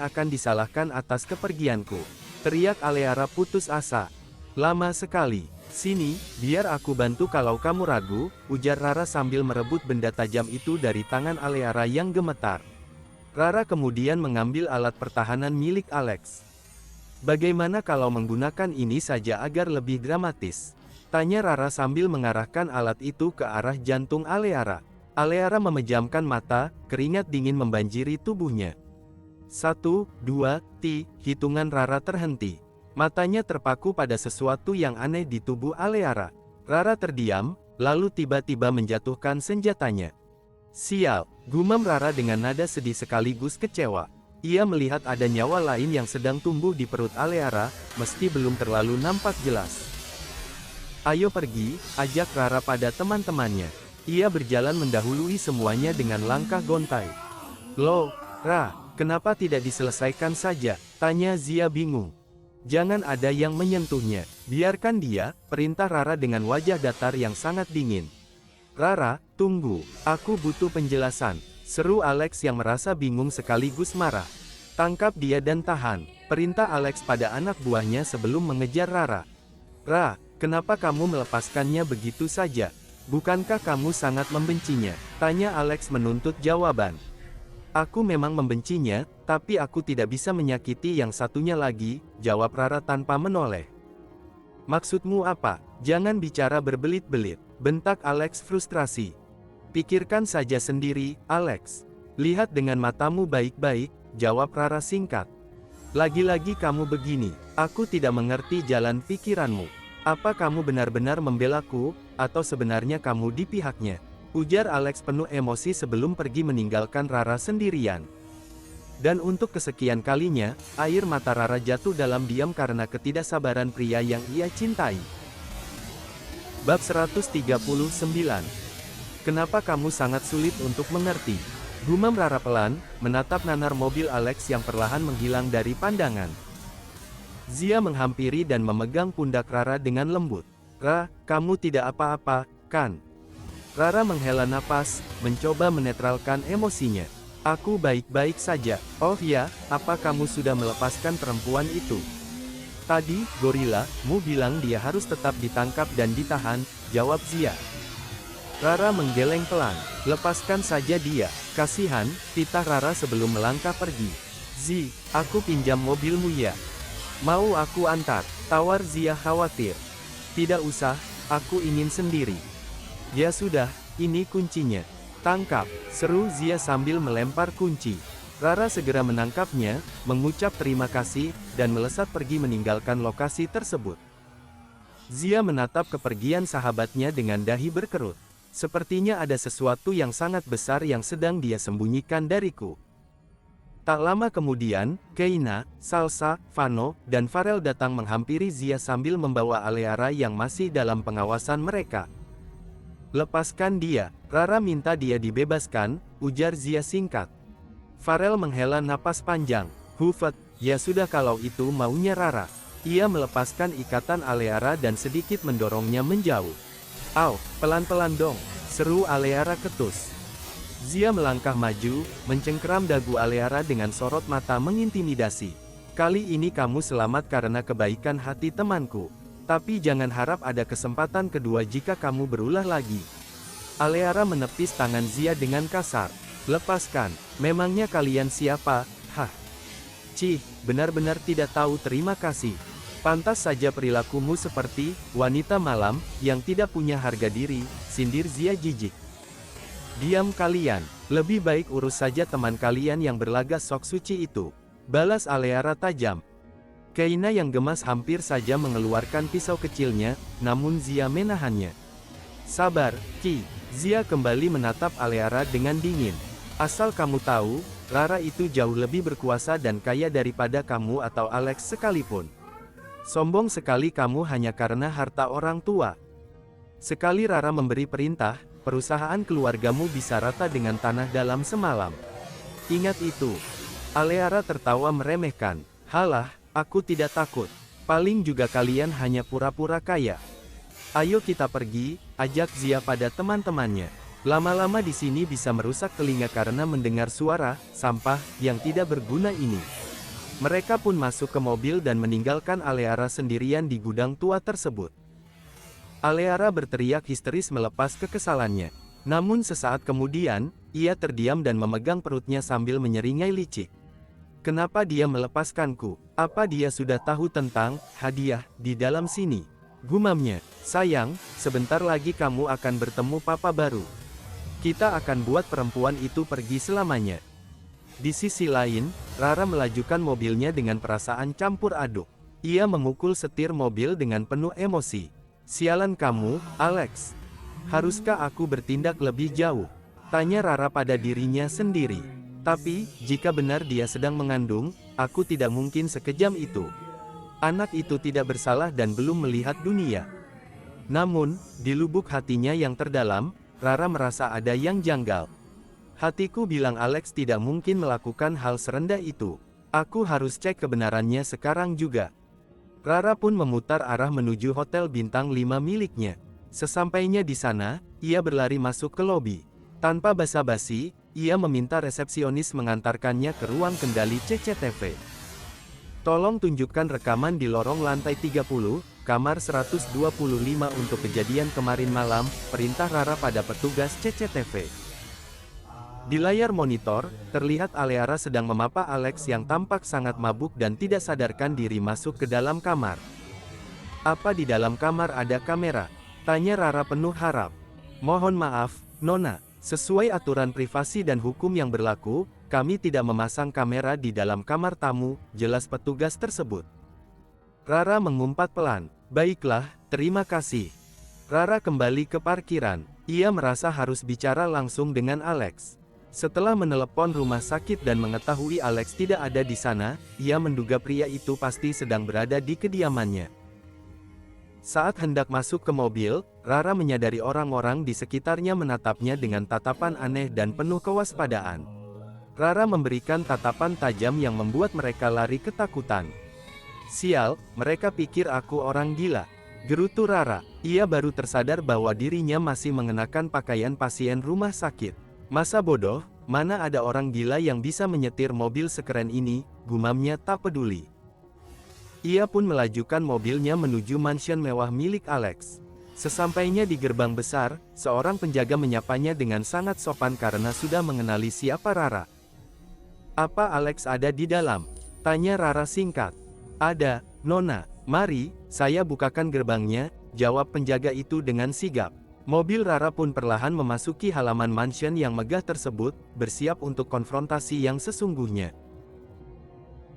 akan disalahkan atas kepergianku, teriak Aleara putus asa. Lama sekali. Sini, biar aku bantu kalau kamu ragu, ujar Rara sambil merebut benda tajam itu dari tangan Aleara yang gemetar. Rara kemudian mengambil alat pertahanan milik Alex. Bagaimana kalau menggunakan ini saja agar lebih dramatis? Tanya Rara sambil mengarahkan alat itu ke arah jantung Aleara. Aleara memejamkan mata, keringat dingin membanjiri tubuhnya. 1, 2, hitungan Rara terhenti. Matanya terpaku pada sesuatu yang aneh di tubuh Aleara. Rara terdiam, lalu tiba-tiba menjatuhkan senjatanya. Sial, gumam Rara dengan nada sedih sekaligus kecewa. Ia melihat ada nyawa lain yang sedang tumbuh di perut Aleara, meski belum terlalu nampak jelas. Ayo pergi, ajak Rara pada teman-temannya. Ia berjalan mendahului semuanya dengan langkah gontai. Loh, Ra, kenapa tidak diselesaikan saja? Tanya Zia bingung. Jangan ada yang menyentuhnya, biarkan dia, perintah Rara dengan wajah datar yang sangat dingin. Rara, tunggu, aku butuh penjelasan, seru Alex yang merasa bingung sekaligus marah. Tangkap dia dan tahan, perintah Alex pada anak buahnya sebelum mengejar Rara. Ra, kenapa kamu melepaskannya begitu saja? Bukankah kamu sangat membencinya? Tanya Alex menuntut jawaban. Aku memang membencinya, tapi aku tidak bisa menyakiti yang satunya lagi, jawab Rara tanpa menoleh. Maksudmu apa? Jangan bicara berbelit-belit, bentak Alex frustrasi. Pikirkan saja sendiri, Alex. Lihat dengan matamu baik-baik, jawab Rara singkat. Lagi-lagi kamu begini, aku tidak mengerti jalan pikiranmu. Apa kamu benar-benar membelaku, atau sebenarnya kamu di pihaknya? Ujar Alex penuh emosi sebelum pergi meninggalkan Rara sendirian. Dan untuk kesekian kalinya, air mata Rara jatuh dalam diam karena ketidaksabaran pria yang ia cintai. Bab 139. Kenapa kamu sangat sulit untuk mengerti? Gumam Rara pelan, menatap nanar mobil Alex yang perlahan menghilang dari pandangan. Zia menghampiri dan memegang pundak Rara dengan lembut. Ra, kamu tidak apa-apa, kan? Rara menghela napas, mencoba menetralkan emosinya. Aku baik-baik saja. Oh ya, apa kamu sudah melepaskan perempuan itu? Tadi, gorila, mu bilang dia harus tetap ditangkap dan ditahan, jawab Zia. Rara menggeleng pelan. Lepaskan saja dia, kasihan, titah Rara sebelum melangkah pergi. Zi, aku pinjam mobilmu ya. Mau aku antar? Tawar Zia khawatir. Tidak usah, aku ingin sendiri. Ya sudah, ini kuncinya. Tangkap, seru Zia sambil melempar kunci. Rara segera menangkapnya, mengucap terima kasih, dan melesat pergi meninggalkan lokasi tersebut. Zia menatap kepergian sahabatnya dengan dahi berkerut. Sepertinya ada sesuatu yang sangat besar yang sedang dia sembunyikan dariku. Tak lama kemudian, Keina, Salsa, Vano, dan Farel datang menghampiri Zia sambil membawa Aleara yang masih dalam pengawasan mereka. Lepaskan dia, Rara minta dia dibebaskan, ujar Zia singkat. Farel menghela napas panjang. Hufet, ya sudah kalau itu maunya Rara. Ia melepaskan ikatan Aleara dan sedikit mendorongnya menjauh. Au, pelan-pelan dong, seru Aleara ketus. Zia melangkah maju, mencengkeram dagu Aleara dengan sorot mata mengintimidasi. Kali ini kamu selamat karena kebaikan hati temanku. Tapi jangan harap ada kesempatan kedua jika kamu berulah lagi. Aleara menepis tangan Zia dengan kasar. Lepaskan, memangnya kalian siapa? Hah? Cih, benar-benar tidak tahu terima kasih. Pantas saja perilakumu seperti wanita malam yang tidak punya harga diri, sindir Zia jijik. Diam kalian, lebih baik urus saja teman kalian yang berlaga sok suci itu. Balas Aleara tajam. Keina yang gemas hampir saja mengeluarkan pisau kecilnya, namun Zia menahannya. Sabar, Ki. Zia kembali menatap Aleara dengan dingin. Asal kamu tahu, Rara itu jauh lebih berkuasa dan kaya daripada kamu atau Alex sekalipun. Sombong sekali kamu hanya karena harta orang tua. Sekali Rara memberi perintah, perusahaan keluargamu bisa rata dengan tanah dalam semalam. Ingat itu. Aleara tertawa meremehkan. Halah, aku tidak takut. Paling juga kalian hanya pura-pura kaya. Ayo kita pergi, ajak Zia pada teman-temannya. Lama-lama di sini bisa merusak telinga karena mendengar suara sampah yang tidak berguna ini. Mereka pun masuk ke mobil dan meninggalkan Aleara sendirian di gudang tua tersebut. Aleara berteriak histeris melepas kekesalannya. Namun sesaat kemudian, ia terdiam dan memegang perutnya sambil menyeringai licik. Kenapa dia melepaskanku? Apa dia sudah tahu tentang hadiah di dalam sini? Gumamnya. Sayang, sebentar lagi kamu akan bertemu papa baru. Kita akan buat perempuan itu pergi selamanya. Di sisi lain, Rara melajukan mobilnya dengan perasaan campur aduk. Ia memukul setir mobil dengan penuh emosi. Sialan kamu, Alex. Haruskah aku bertindak lebih jauh? Tanya Rara pada dirinya sendiri. Tapi, jika benar dia sedang mengandung, aku tidak mungkin sekejam itu. Anak itu tidak bersalah dan belum melihat dunia. Namun, di lubuk hatinya yang terdalam, Rara merasa ada yang janggal. Hatiku bilang Alex tidak mungkin melakukan hal serendah itu. Aku harus cek kebenarannya sekarang juga. Rara pun memutar arah menuju hotel bintang 5 miliknya. Sesampainya di sana, ia berlari masuk ke lobi. Tanpa basa-basi, ia meminta resepsionis mengantarkannya ke ruang kendali CCTV. Tolong tunjukkan rekaman di lorong lantai 30, kamar 125 untuk kejadian kemarin malam, perintah Rara pada petugas CCTV. Di layar monitor, terlihat Aleara sedang memapa Alex yang tampak sangat mabuk dan tidak sadarkan diri masuk ke dalam kamar. Apa di dalam kamar ada kamera? Tanya Rara penuh harap. Mohon maaf, Nona. Sesuai aturan privasi dan hukum yang berlaku, kami tidak memasang kamera di dalam kamar tamu, jelas petugas tersebut. Rara mengumpat pelan. Baiklah, terima kasih. Rara kembali ke parkiran. Ia merasa harus bicara langsung dengan Alex. Setelah menelepon rumah sakit dan mengetahui Alex tidak ada di sana, ia menduga pria itu pasti sedang berada di kediamannya. Saat hendak masuk ke mobil, Rara menyadari orang-orang di sekitarnya menatapnya dengan tatapan aneh dan penuh kewaspadaan. Rara memberikan tatapan tajam yang membuat mereka lari ketakutan. Sial, mereka pikir aku orang gila. Gerutu Rara. Ia baru tersadar bahwa dirinya masih mengenakan pakaian pasien rumah sakit. Masa bodoh, mana ada orang gila yang bisa menyetir mobil sekeren ini, gumamnya tak peduli. Ia pun melajukan mobilnya menuju mansion mewah milik Alex. Sesampainya di gerbang besar, seorang penjaga menyapanya dengan sangat sopan karena sudah mengenali siapa Rara. Apa Alex ada di dalam? Tanya Rara singkat. Ada, Nona. Mari, saya bukakan gerbangnya, jawab penjaga itu dengan sigap. Mobil Rara pun perlahan memasuki halaman mansion yang megah tersebut, bersiap untuk konfrontasi yang sesungguhnya.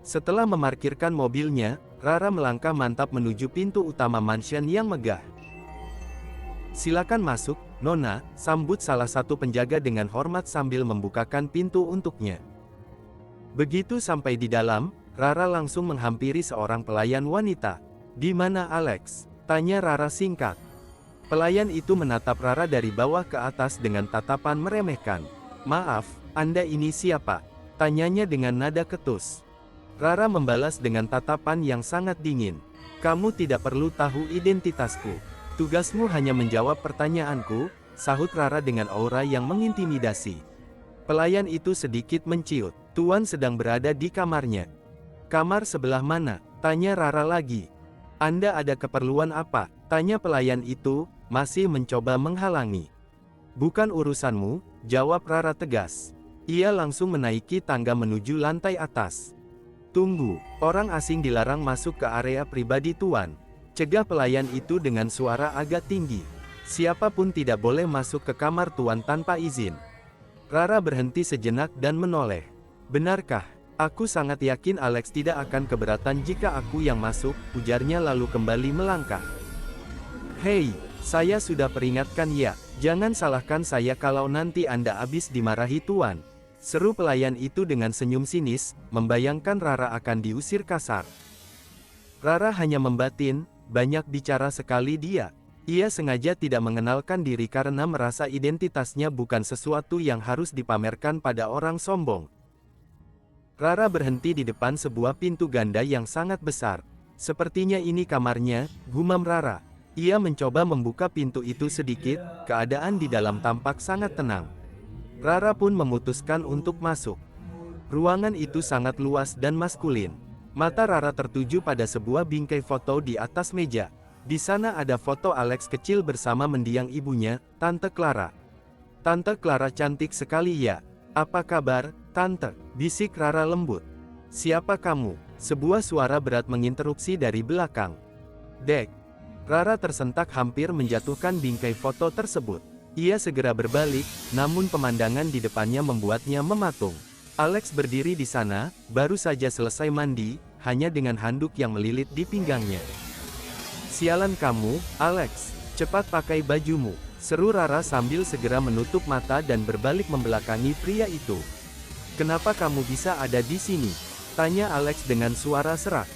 Setelah memarkirkan mobilnya, Rara melangkah mantap menuju pintu utama mansion yang megah. "Silakan masuk, Nona," sambut salah satu penjaga dengan hormat sambil membukakan pintu untuknya. Begitu sampai di dalam, Rara langsung menghampiri seorang pelayan wanita. "Di mana Alex?" tanya Rara singkat. Pelayan itu menatap Rara dari bawah ke atas dengan tatapan meremehkan. "Maaf, Anda ini siapa?" tanyanya dengan nada ketus. Rara membalas dengan tatapan yang sangat dingin. "Kamu tidak perlu tahu identitasku. Tugasmu hanya menjawab pertanyaanku," sahut Rara dengan aura yang mengintimidasi. Pelayan itu sedikit menciut. "Tuan sedang berada di kamarnya." "Kamar sebelah mana?" tanya Rara lagi. "Anda ada keperluan apa?" tanya pelayan itu, masih mencoba menghalangi. "Bukan urusanmu," jawab Rara tegas. Ia langsung menaiki tangga menuju lantai atas. "Tunggu, orang asing dilarang masuk ke area pribadi Tuan," cegah pelayan itu dengan suara agak tinggi. "Siapapun tidak boleh masuk ke kamar Tuan tanpa izin." Rara berhenti sejenak dan menoleh. "Benarkah? Aku sangat yakin Alex tidak akan keberatan jika aku yang masuk," ujarnya lalu kembali melangkah. "Hei, saya sudah peringatkan ya, jangan salahkan saya kalau nanti Anda habis dimarahi Tuan," seru pelayan itu dengan senyum sinis, membayangkan Rara akan diusir kasar. Rara hanya membatin, banyak bicara sekali dia. Ia sengaja tidak mengenalkan diri karena merasa identitasnya bukan sesuatu yang harus dipamerkan pada orang sombong. Rara berhenti di depan sebuah pintu ganda yang sangat besar. "Sepertinya ini kamarnya," gumam Rara. Ia mencoba membuka pintu itu sedikit, keadaan di dalam tampak sangat tenang. Rara pun memutuskan untuk masuk. Ruangan itu sangat luas dan maskulin. Mata Rara tertuju pada sebuah bingkai foto di atas meja. Di sana ada foto Alex kecil bersama mendiang ibunya, Tante Clara. "Tante Clara cantik sekali ya. Apa kabar, Tante?" bisik Rara lembut. "Siapa kamu?" sebuah suara berat menginterupsi dari belakang. "Dek." Rara tersentak hampir menjatuhkan bingkai foto tersebut. Ia segera berbalik, namun pemandangan di depannya membuatnya mematung. Alex berdiri di sana, baru saja selesai mandi, hanya dengan handuk yang melilit di pinggangnya. "Sialan kamu, Alex. Cepat pakai bajumu," seru Rara sambil segera menutup mata dan berbalik membelakangi pria itu. "Kenapa kamu bisa ada di sini?" tanya Alex dengan suara serak.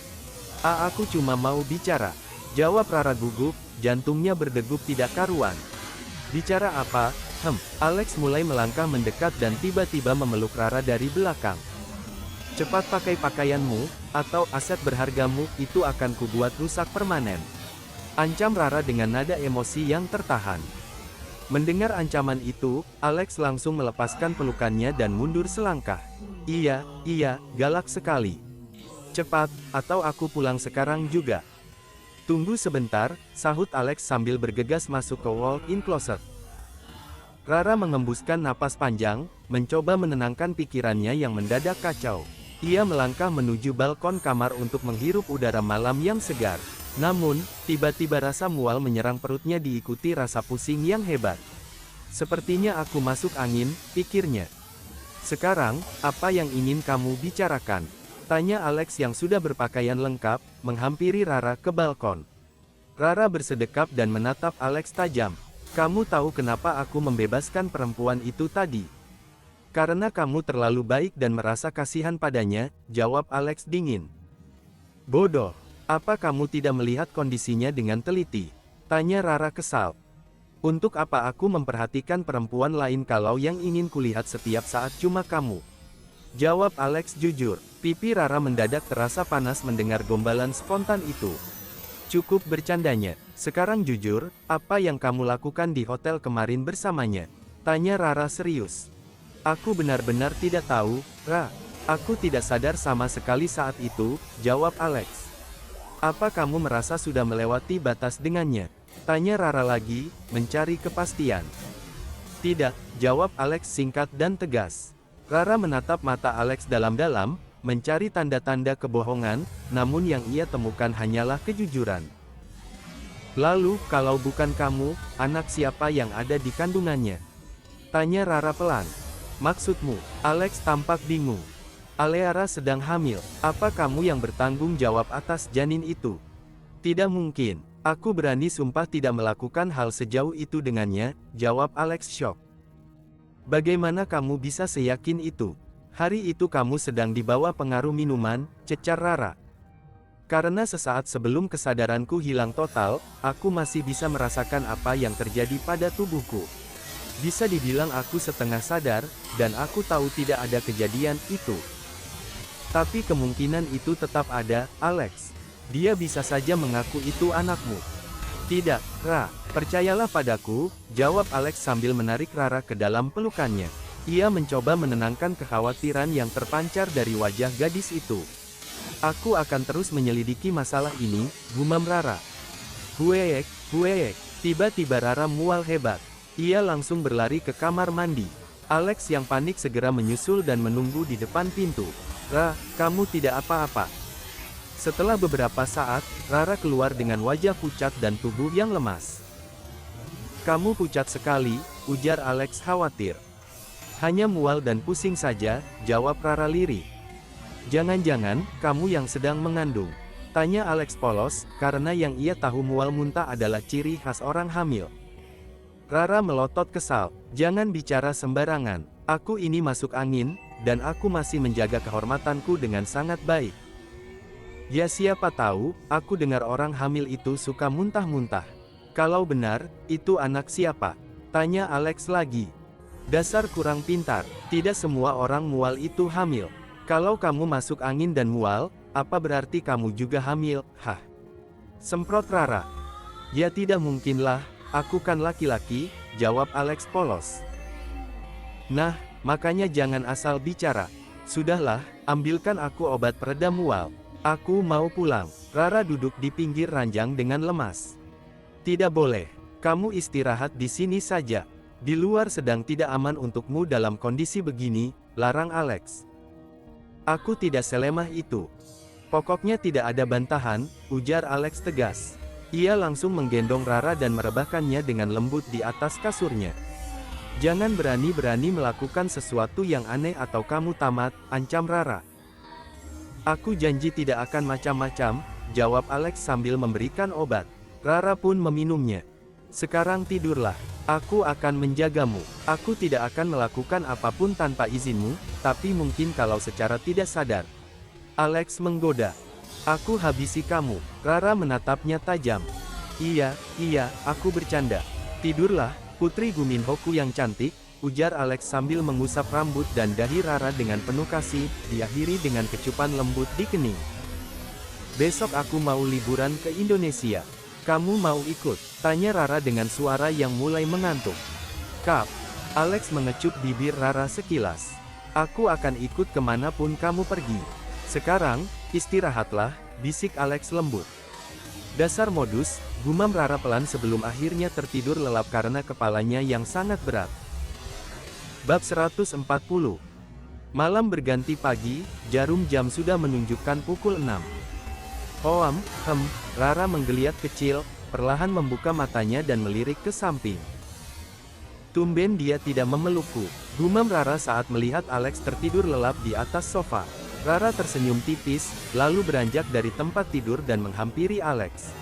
Aku cuma mau bicara," jawab Rara gugup, jantungnya berdegup tidak karuan. "Bicara apa?" Alex mulai melangkah mendekat dan tiba-tiba memeluk Rara dari belakang. "Cepat pakai pakaianmu, atau aset berhargamu itu akan kubuat rusak permanen," ancam Rara dengan nada emosi yang tertahan. Mendengar ancaman itu, Alex langsung melepaskan pelukannya dan mundur selangkah. Iya, galak sekali. "Cepat, atau aku pulang sekarang juga." "Tunggu sebentar," sahut Alex sambil bergegas masuk ke walk-in closet. Rara mengembuskan napas panjang, mencoba menenangkan pikirannya yang mendadak kacau. Ia melangkah menuju balkon kamar untuk menghirup udara malam yang segar. Namun, tiba-tiba rasa mual menyerang perutnya diikuti rasa pusing yang hebat. "Sepertinya aku masuk angin," pikirnya. "Sekarang, apa yang ingin kamu bicarakan?" tanya Alex yang sudah berpakaian lengkap, menghampiri Rara ke balkon. Rara bersedekap dan menatap Alex tajam. "Kamu tahu kenapa aku membebaskan perempuan itu tadi?" "Karena kamu terlalu baik dan merasa kasihan padanya," jawab Alex dingin. "Bodoh, apa kamu tidak melihat kondisinya dengan teliti?" tanya Rara kesal. "Untuk apa aku memperhatikan perempuan lain kalau yang ingin kulihat setiap saat cuma kamu?" jawab Alex jujur. Pipi Rara mendadak terasa panas mendengar gombalan spontan itu. "Cukup bercandanya. Sekarang jujur, apa yang kamu lakukan di hotel kemarin bersamanya?" tanya Rara serius. "Aku benar-benar tidak tahu, Ra. Aku tidak sadar sama sekali saat itu," jawab Alex. "Apa kamu merasa sudah melewati batas dengannya?" tanya Rara lagi, mencari kepastian. "Tidak," jawab Alex singkat dan tegas. Rara menatap mata Alex dalam-dalam, mencari tanda-tanda kebohongan, namun yang ia temukan hanyalah kejujuran. "Lalu, kalau bukan kamu, anak siapa yang ada di kandungannya?" tanya Rara pelan. "Maksudmu?" Alex tampak bingung. Aleara sedang hamil. Apa kamu yang bertanggung jawab atas janin itu? Tidak mungkin. Aku berani sumpah tidak melakukan hal sejauh itu dengannya, jawab Alex shock. Bagaimana kamu bisa seyakin itu? Hari itu kamu sedang dibawa pengaruh minuman, cecar Rara. Karena sesaat sebelum kesadaranku hilang total, aku masih bisa merasakan apa yang terjadi pada tubuhku. Bisa dibilang aku setengah sadar, dan aku tahu tidak ada kejadian itu. Tapi kemungkinan itu tetap ada, Alex. Dia bisa saja mengaku itu anakmu. Tidak, Ra, percayalah padaku, jawab Alex sambil menarik Rara ke dalam pelukannya. Ia mencoba menenangkan kekhawatiran yang terpancar dari wajah gadis itu. Aku akan terus menyelidiki masalah ini, gumam Rara. Hueyek, hueyek. Tiba-tiba Rara mual hebat. Ia langsung berlari ke kamar mandi. Alex yang panik segera menyusul dan menunggu di depan pintu. Ra, kamu tidak apa-apa. Setelah beberapa saat, Rara keluar dengan wajah pucat dan tubuh yang lemas. Kamu pucat sekali, ujar Alex khawatir. Hanya mual dan pusing saja, jawab Rara lirih. Jangan-jangan, kamu yang sedang mengandung? Tanya Alex polos, karena yang ia tahu mual muntah adalah ciri khas orang hamil. Rara melotot kesal, jangan bicara sembarangan, aku ini masuk angin, dan aku masih menjaga kehormatanku dengan sangat baik. Ya siapa tahu, aku dengar orang hamil itu suka muntah-muntah. Kalau benar, itu anak siapa? Tanya Alex lagi. Dasar kurang pintar, tidak semua orang mual itu hamil. Kalau kamu masuk angin dan mual, apa berarti kamu juga hamil? Hah? Semprot Rara. Ya tidak mungkinlah, aku kan laki-laki, jawab Alex polos. Nah, makanya jangan asal bicara. Sudahlah, ambilkan aku obat peredam mual. Aku mau pulang. Rara duduk di pinggir ranjang dengan lemas. Tidak boleh. Kamu istirahat di sini saja. Di luar sedang tidak aman untukmu dalam kondisi begini, larang Alex. Aku tidak selemah itu. Pokoknya tidak ada bantahan, ujar Alex tegas. Ia langsung menggendong Rara dan merebahkannya dengan lembut di atas kasurnya. Jangan berani-berani melakukan sesuatu yang aneh atau kamu tamat, ancam Rara. Aku janji tidak akan macam-macam, jawab Alex sambil memberikan obat. Rara pun meminumnya. Sekarang tidurlah. Aku akan menjagamu. Aku tidak akan melakukan apapun tanpa izinmu, tapi mungkin kalau secara tidak sadar. Alex menggoda. Aku habisi kamu. Rara menatapnya tajam. Iya, aku bercanda. Tidurlah, putri Guminhoku yang cantik, ujar Alex sambil mengusap rambut dan dahi Rara dengan penuh kasih, diakhiri dengan kecupan lembut di kening. Besok aku mau liburan ke Indonesia. Kamu mau ikut? Tanya Rara dengan suara yang mulai mengantuk. Kap. Alex mengecup bibir Rara sekilas. Aku akan ikut kemanapun kamu pergi. Sekarang, istirahatlah, bisik Alex lembut. Dasar modus, gumam Rara pelan sebelum akhirnya tertidur lelap karena kepalanya yang sangat berat. Bab 140. Malam berganti pagi, jarum jam sudah menunjukkan pukul 6. Rara menggeliat kecil, perlahan membuka matanya dan melirik ke samping. Tumben dia tidak memelukku, gumam Rara saat melihat Alex tertidur lelap di atas sofa. Rara tersenyum tipis, lalu beranjak dari tempat tidur dan menghampiri Alex.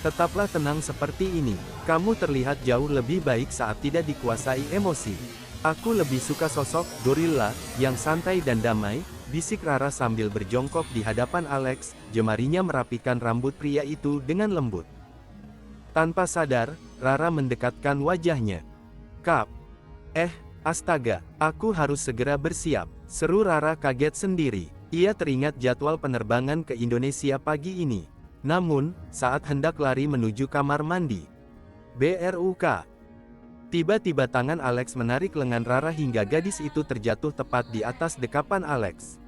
Tetaplah tenang seperti ini, kamu terlihat jauh lebih baik saat tidak dikuasai emosi. Aku lebih suka sosok gorila yang santai dan damai, bisik Rara sambil berjongkok di hadapan Alex, jemarinya merapikan rambut pria itu dengan lembut. Tanpa sadar, Rara mendekatkan wajahnya. Kap. Astaga, aku harus segera bersiap, seru Rara kaget sendiri. Ia teringat jadwal penerbangan ke Indonesia pagi ini. Namun, saat hendak lari menuju kamar mandi. BRUK. Tiba-tiba tangan Alex menarik lengan Rara hingga gadis itu terjatuh tepat di atas dekapan Alex.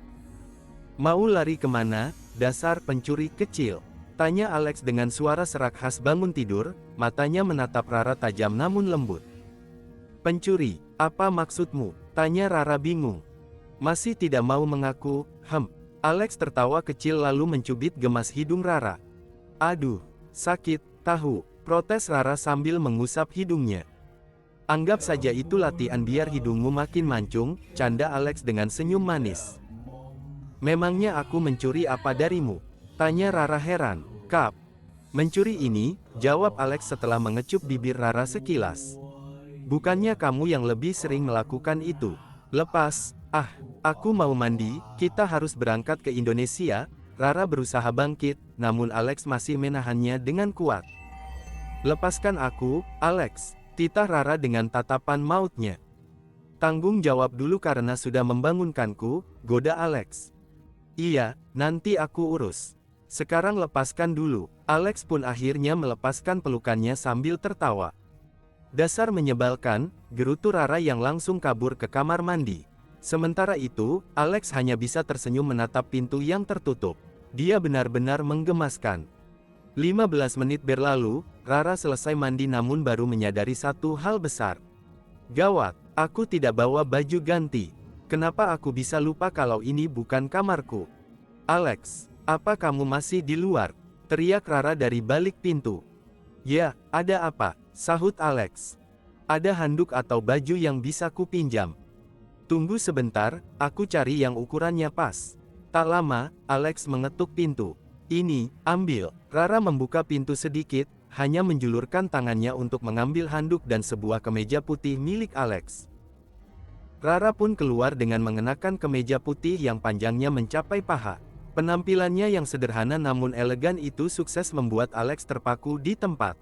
Mau lari kemana, dasar pencuri kecil? Tanya Alex dengan suara serak khas bangun tidur, matanya menatap Rara tajam namun lembut. Pencuri, apa maksudmu? Tanya Rara bingung. Masih tidak mau mengaku, Alex tertawa kecil lalu mencubit gemas hidung Rara. Aduh, sakit, tahu, protes Rara sambil mengusap hidungnya. Anggap saja itu latihan biar hidungmu makin mancung, canda Alex dengan senyum manis. Memangnya aku mencuri apa darimu? Tanya Rara heran. Kap. Mencuri ini, jawab Alex setelah mengecup bibir Rara sekilas. Bukannya kamu yang lebih sering melakukan itu? Lepas, aku mau mandi, kita harus berangkat ke Indonesia. Rara berusaha bangkit, namun Alex masih menahannya dengan kuat. Lepaskan aku, Alex, titah Rara dengan tatapan mautnya. Tanggung jawab dulu karena sudah membangunkanku, goda Alex. Iya, nanti aku urus. Sekarang lepaskan dulu. Alex pun akhirnya melepaskan pelukannya sambil tertawa. Dasar menyebalkan, gerutu Rara yang langsung kabur ke kamar mandi. Sementara itu, Alex hanya bisa tersenyum menatap pintu yang tertutup. Dia benar-benar menggemaskan. 15 menit berlalu, Rara selesai mandi namun baru menyadari satu hal besar. Gawat, aku tidak bawa baju ganti. Kenapa aku bisa lupa kalau ini bukan kamarku? Alex, apa kamu masih di luar? Teriak Rara dari balik pintu. Ya, ada apa? Sahut Alex. Ada handuk atau baju yang bisa kupinjam? Tunggu sebentar, aku cari yang ukurannya pas. Tak lama, Alex mengetuk pintu. Ini, ambil. Rara membuka pintu sedikit, hanya menjulurkan tangannya untuk mengambil handuk dan sebuah kemeja putih milik Alex. Rara pun keluar dengan mengenakan kemeja putih yang panjangnya mencapai paha. Penampilannya yang sederhana namun elegan itu sukses membuat Alex terpaku di tempat.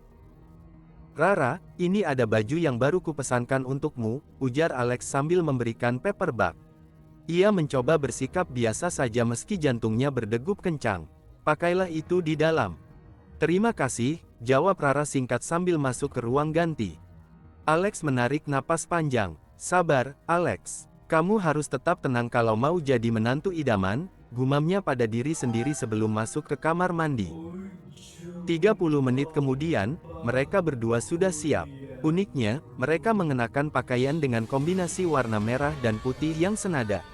Rara, ini ada baju yang baru kupesankan untukmu, ujar Alex sambil memberikan paper bag. Ia mencoba bersikap biasa saja meski jantungnya berdegup kencang. Pakailah itu di dalam. Terima kasih, jawab Rara singkat sambil masuk ke ruang ganti. Alex menarik napas panjang. Sabar, Alex. Kamu harus tetap tenang kalau mau jadi menantu idaman, gumamnya pada diri sendiri sebelum masuk ke kamar mandi. 30 menit kemudian, mereka berdua sudah siap. Uniknya, mereka mengenakan pakaian dengan kombinasi warna merah dan putih yang senada.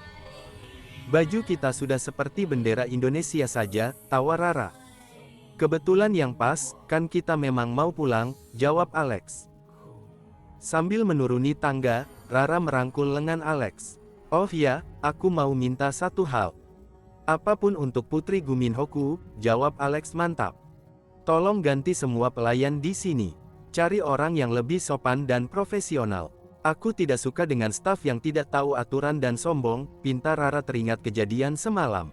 Baju kita sudah seperti bendera Indonesia saja, tawa Rara. Kebetulan yang pas, kan kita memang mau pulang, jawab Alex. Sambil menuruni tangga, Rara merangkul lengan Alex. Oh ya, aku mau minta satu hal. Apapun untuk Putri Guminhoku, jawab Alex mantap. Tolong ganti semua pelayan di sini. Cari orang yang lebih sopan dan profesional. Aku tidak suka dengan staf yang tidak tahu aturan dan sombong, pinta Rara teringat kejadian semalam.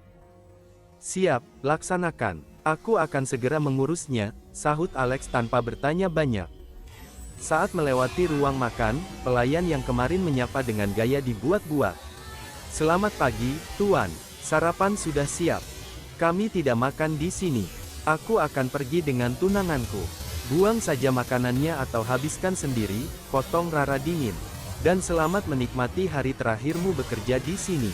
Siap, laksanakan. Aku akan segera mengurusnya, sahut Alex tanpa bertanya banyak. Saat melewati ruang makan, pelayan yang kemarin menyapa dengan gaya dibuat-buat. Selamat pagi, Tuan. Sarapan sudah siap. Kami tidak makan di sini. Aku akan pergi dengan tunanganku. Buang saja makanannya atau habiskan sendiri, potong Rara dingin. Dan selamat menikmati hari terakhirmu bekerja di sini.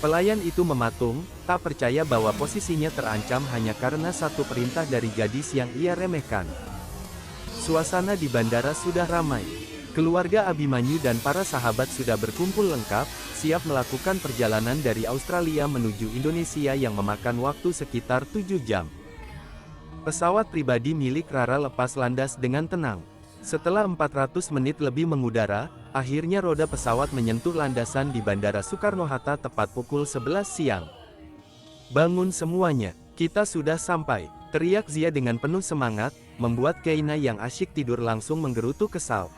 Pelayan itu mematung, tak percaya bahwa posisinya terancam hanya karena satu perintah dari gadis yang ia remehkan. Suasana di bandara sudah ramai. Keluarga Abimanyu dan para sahabat sudah berkumpul lengkap, siap melakukan perjalanan dari Australia menuju Indonesia yang memakan waktu sekitar 7 jam. Pesawat pribadi milik Rara lepas landas dengan tenang. Setelah 400 menit lebih mengudara, akhirnya roda pesawat menyentuh landasan di Bandara Soekarno-Hatta tepat pukul 11 siang. Bangun semuanya, kita sudah sampai, teriak Zia dengan penuh semangat, membuat Keina yang asyik tidur langsung menggerutu kesal.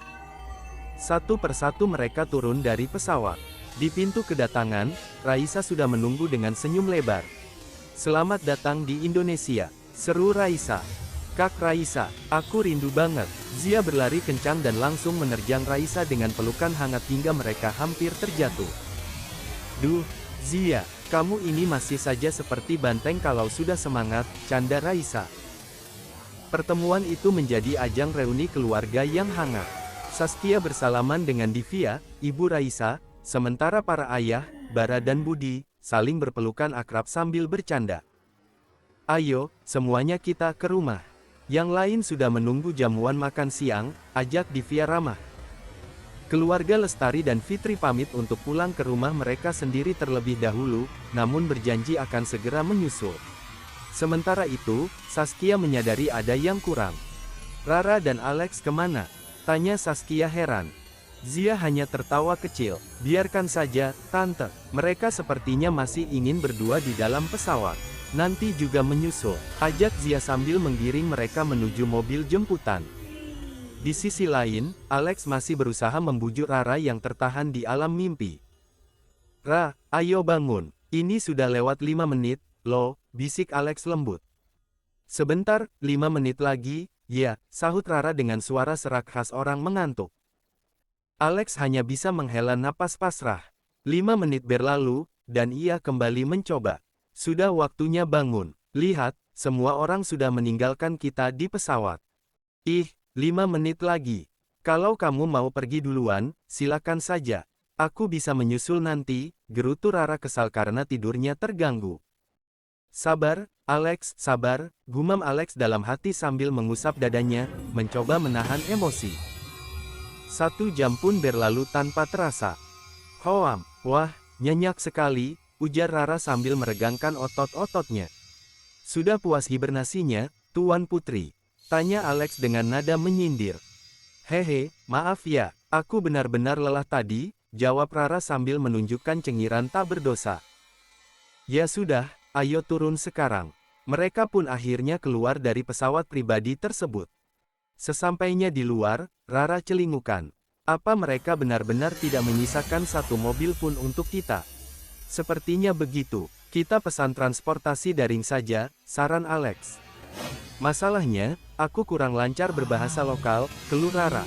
Satu persatu mereka turun dari pesawat. Di pintu kedatangan, Raisa sudah menunggu dengan senyum lebar. Selamat datang di Indonesia, seru Raisa. Kak Raisa, aku rindu banget. Zia berlari kencang dan langsung menerjang Raisa dengan pelukan hangat hingga mereka hampir terjatuh. Duh, Zia, kamu ini masih saja seperti banteng kalau sudah semangat, canda Raisa. Pertemuan itu menjadi ajang reuni keluarga yang hangat. Saskia bersalaman dengan Divya, ibu Raisa, sementara para ayah, Bara dan Budi, saling berpelukan akrab sambil bercanda. Ayo, semuanya kita ke rumah. Yang lain sudah menunggu jamuan makan siang, ajak Divya ramah. Keluarga Lestari dan Fitri pamit untuk pulang ke rumah mereka sendiri terlebih dahulu, namun berjanji akan segera menyusul. Sementara itu, Saskia menyadari ada yang kurang. Rara dan Alex kemana? Tanya Saskia heran. Zia hanya tertawa kecil. Biarkan saja, Tante. Mereka sepertinya masih ingin berdua di dalam pesawat. Nanti juga menyusul, ajak Zia sambil menggiring mereka menuju mobil jemputan. Di sisi lain, Alex masih berusaha membujuk Rara yang tertahan di alam mimpi. Ra, ayo bangun. Ini sudah lewat 5 menit, loh, bisik Alex lembut. Sebentar, 5 menit lagi, ya, sahut Rara dengan suara serak khas orang mengantuk. Alex hanya bisa menghela napas pasrah. 5 menit berlalu, dan ia kembali mencoba. Sudah waktunya bangun. Lihat, semua orang sudah meninggalkan kita di pesawat. Ih, 5 menit lagi. Kalau kamu mau pergi duluan, silakan saja. Aku bisa menyusul nanti, gerutu Rara kesal karena tidurnya terganggu. Sabar, Alex, sabar, gumam Alex dalam hati sambil mengusap dadanya, mencoba menahan emosi. 1 jam pun berlalu tanpa terasa. Hoam, wah, nyenyak sekali, ujar Rara sambil meregangkan otot-ototnya. Sudah puas hibernasinya, Tuan Putri? Tanya Alex dengan nada menyindir. Hehe, maaf ya, aku benar-benar lelah tadi, jawab Rara sambil menunjukkan cengiran tak berdosa. Ya sudah, ayo turun sekarang. Mereka pun akhirnya keluar dari pesawat pribadi tersebut. Sesampainya di luar, Rara celingukan. Apa mereka benar-benar tidak menyisakan satu mobil pun untuk kita? Sepertinya begitu. Kita pesan transportasi daring saja, saran Alex. Masalahnya, aku kurang lancar berbahasa lokal, keluh Rara.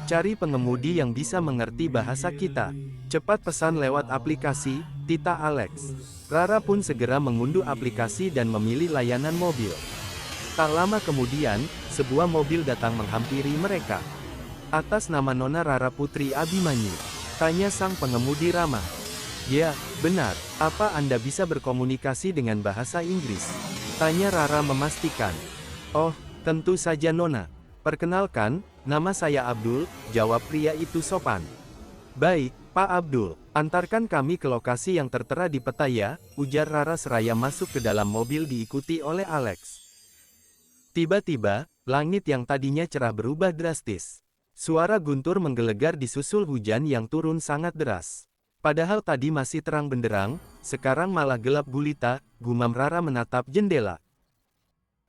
Cari pengemudi yang bisa mengerti bahasa kita. Cepat pesan lewat aplikasi, tita Alex. Rara pun segera mengunduh aplikasi dan memilih layanan mobil. Tak lama kemudian, sebuah mobil datang menghampiri mereka. Atas nama Nona Rara Putri Abimanyu, tanya sang pengemudi ramah. Ya, benar, apa Anda bisa berkomunikasi dengan bahasa Inggris? Tanya Rara memastikan. Oh, tentu saja Nona. Perkenalkan, nama saya Abdul, jawab pria itu sopan. Baik, Pak Abdul, antarkan kami ke lokasi yang tertera di peta ya, ujar Rara seraya masuk ke dalam mobil diikuti oleh Alex. Tiba-tiba, langit yang tadinya cerah berubah drastis. Suara guntur menggelegar disusul hujan yang turun sangat deras. Padahal tadi masih terang benderang, sekarang malah gelap gulita, gumam Rara menatap jendela.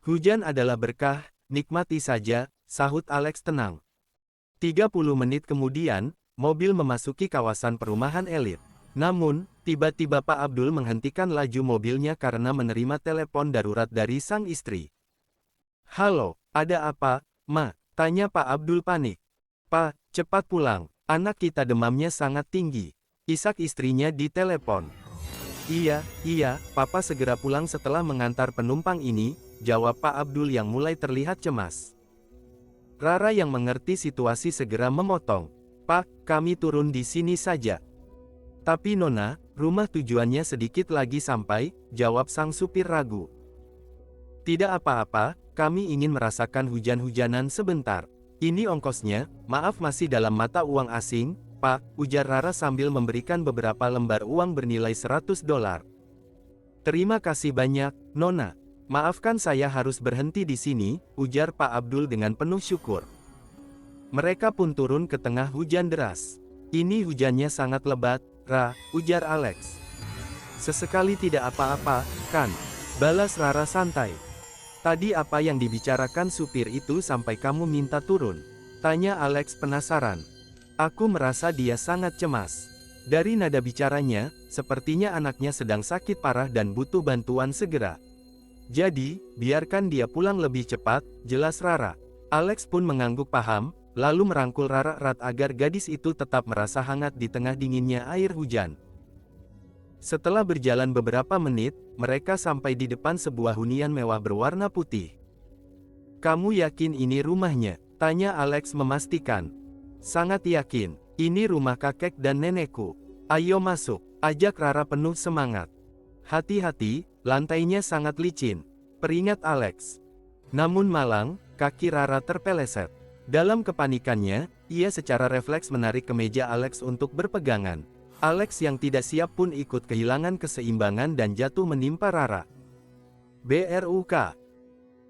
Hujan adalah berkah, nikmati saja, sahut Alex tenang. 30 menit kemudian, mobil memasuki kawasan perumahan elit. Namun, tiba-tiba Pak Abdul menghentikan laju mobilnya karena menerima telepon darurat dari sang istri. Halo, ada apa, Ma? Tanya Pak Abdul panik. Pak, cepat pulang, anak kita demamnya sangat tinggi. Isak istrinya ditelepon. Iya, Papa segera pulang setelah mengantar penumpang ini, jawab Pak Abdul yang mulai terlihat cemas. Rara yang mengerti situasi segera memotong. Pak, kami turun di sini saja. Tapi Nona, rumah tujuannya sedikit lagi sampai, jawab sang supir ragu. Tidak apa-apa, kami ingin merasakan hujan-hujanan sebentar. Ini ongkosnya, maaf masih dalam mata uang asing, Pak, ujar Rara sambil memberikan beberapa lembar uang bernilai $100. Terima kasih banyak, Nona. Maafkan saya harus berhenti di sini, ujar Pak Abdul dengan penuh syukur. Mereka pun turun ke tengah hujan deras. Ini hujannya sangat lebat, Ra, ujar Alex. Sesekali tidak apa-apa, kan? Balas Rara santai. Tadi apa yang dibicarakan supir itu sampai kamu minta turun? Tanya Alex penasaran. Aku merasa dia sangat cemas. Dari nada bicaranya, sepertinya anaknya sedang sakit parah dan butuh bantuan segera. Jadi, biarkan dia pulang lebih cepat, jelas Rara. Alex pun mengangguk paham, lalu merangkul Rara erat agar gadis itu tetap merasa hangat di tengah dinginnya air hujan. Setelah berjalan beberapa menit, mereka sampai di depan sebuah hunian mewah berwarna putih. Kamu yakin ini rumahnya? Tanya Alex memastikan. Sangat yakin, ini rumah kakek dan nenekku. Ayo masuk, ajak Rara penuh semangat. Hati-hati, lantainya sangat licin, peringat Alex. Namun malang, kaki Rara terpeleset. Dalam kepanikannya, ia secara refleks menarik kemeja Alex untuk berpegangan. Alex yang tidak siap pun ikut kehilangan keseimbangan dan jatuh menimpa Rara. BRUK.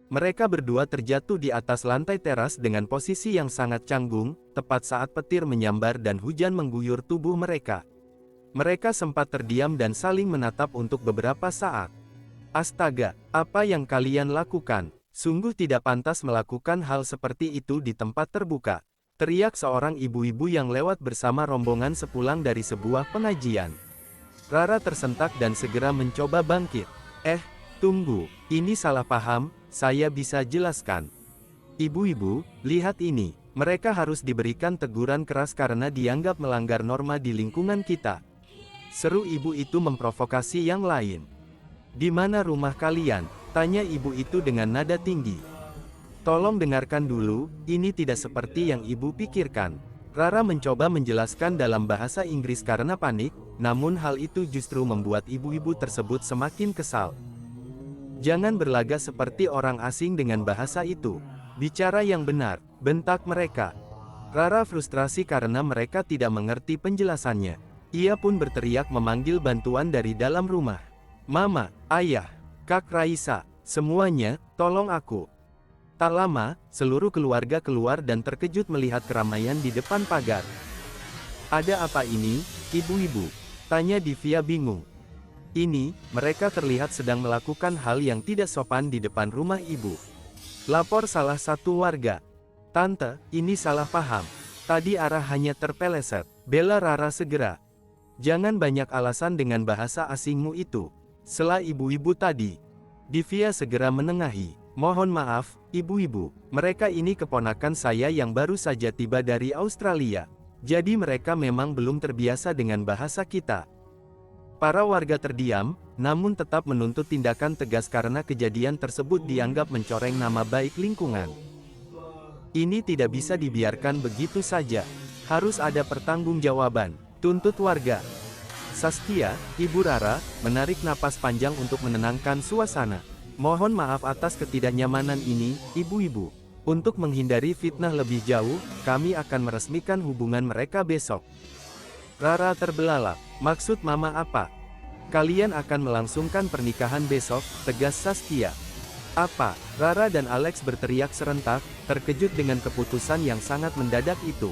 Mereka berdua terjatuh di atas lantai teras dengan posisi yang sangat canggung, tepat saat petir menyambar dan hujan mengguyur tubuh mereka. Mereka sempat terdiam dan saling menatap untuk beberapa saat. Astaga, apa yang kalian lakukan? Sungguh tidak pantas melakukan hal seperti itu di tempat terbuka, teriak seorang ibu-ibu yang lewat bersama rombongan sepulang dari sebuah pengajian. Rara tersentak dan segera mencoba bangkit. Tunggu, ini salah paham, saya bisa jelaskan. Ibu-ibu, lihat ini, mereka harus diberikan teguran keras karena dianggap melanggar norma di lingkungan kita. Seru ibu itu memprovokasi yang lain. Di mana rumah kalian? Tanya ibu itu dengan nada tinggi. Tolong dengarkan dulu, ini tidak seperti yang ibu pikirkan. Rara mencoba menjelaskan dalam bahasa Inggris karena panik, namun hal itu justru membuat ibu-ibu tersebut semakin kesal. Jangan berlagak seperti orang asing dengan bahasa itu. Bicara yang benar, bentak mereka. Rara frustrasi karena mereka tidak mengerti penjelasannya. Ia pun berteriak memanggil bantuan dari dalam rumah. Mama, ayah, Kak Raisa, semuanya, tolong aku. Tak lama, seluruh keluarga keluar dan terkejut melihat keramaian di depan pagar. Ada apa ini, ibu-ibu? Tanya Divya bingung. Ini, mereka terlihat sedang melakukan hal yang tidak sopan di depan rumah ibu. Lapor salah satu warga. Tante, ini salah paham. Tadi arah hanya terpeleset. Bela Rara segera. Jangan banyak alasan dengan bahasa asingmu itu. Sela ibu-ibu tadi. Divya segera menengahi. Mohon maaf, ibu-ibu, mereka ini keponakan saya yang baru saja tiba dari Australia. Jadi mereka memang belum terbiasa dengan bahasa kita. Para warga terdiam, namun tetap menuntut tindakan tegas karena kejadian tersebut dianggap mencoreng nama baik lingkungan. Ini tidak bisa dibiarkan begitu saja. Harus ada pertanggungjawaban, tuntut warga. Saskia, Ibu Rara, menarik napas panjang untuk menenangkan suasana. Mohon maaf atas ketidaknyamanan ini, ibu-ibu. Untuk menghindari fitnah lebih jauh, kami akan meresmikan hubungan mereka besok. Rara terbelalak. Maksud mama apa? Kalian akan melangsungkan pernikahan besok, tegas Saskia. Apa? Rara dan Alex berteriak serentak, terkejut dengan keputusan yang sangat mendadak itu.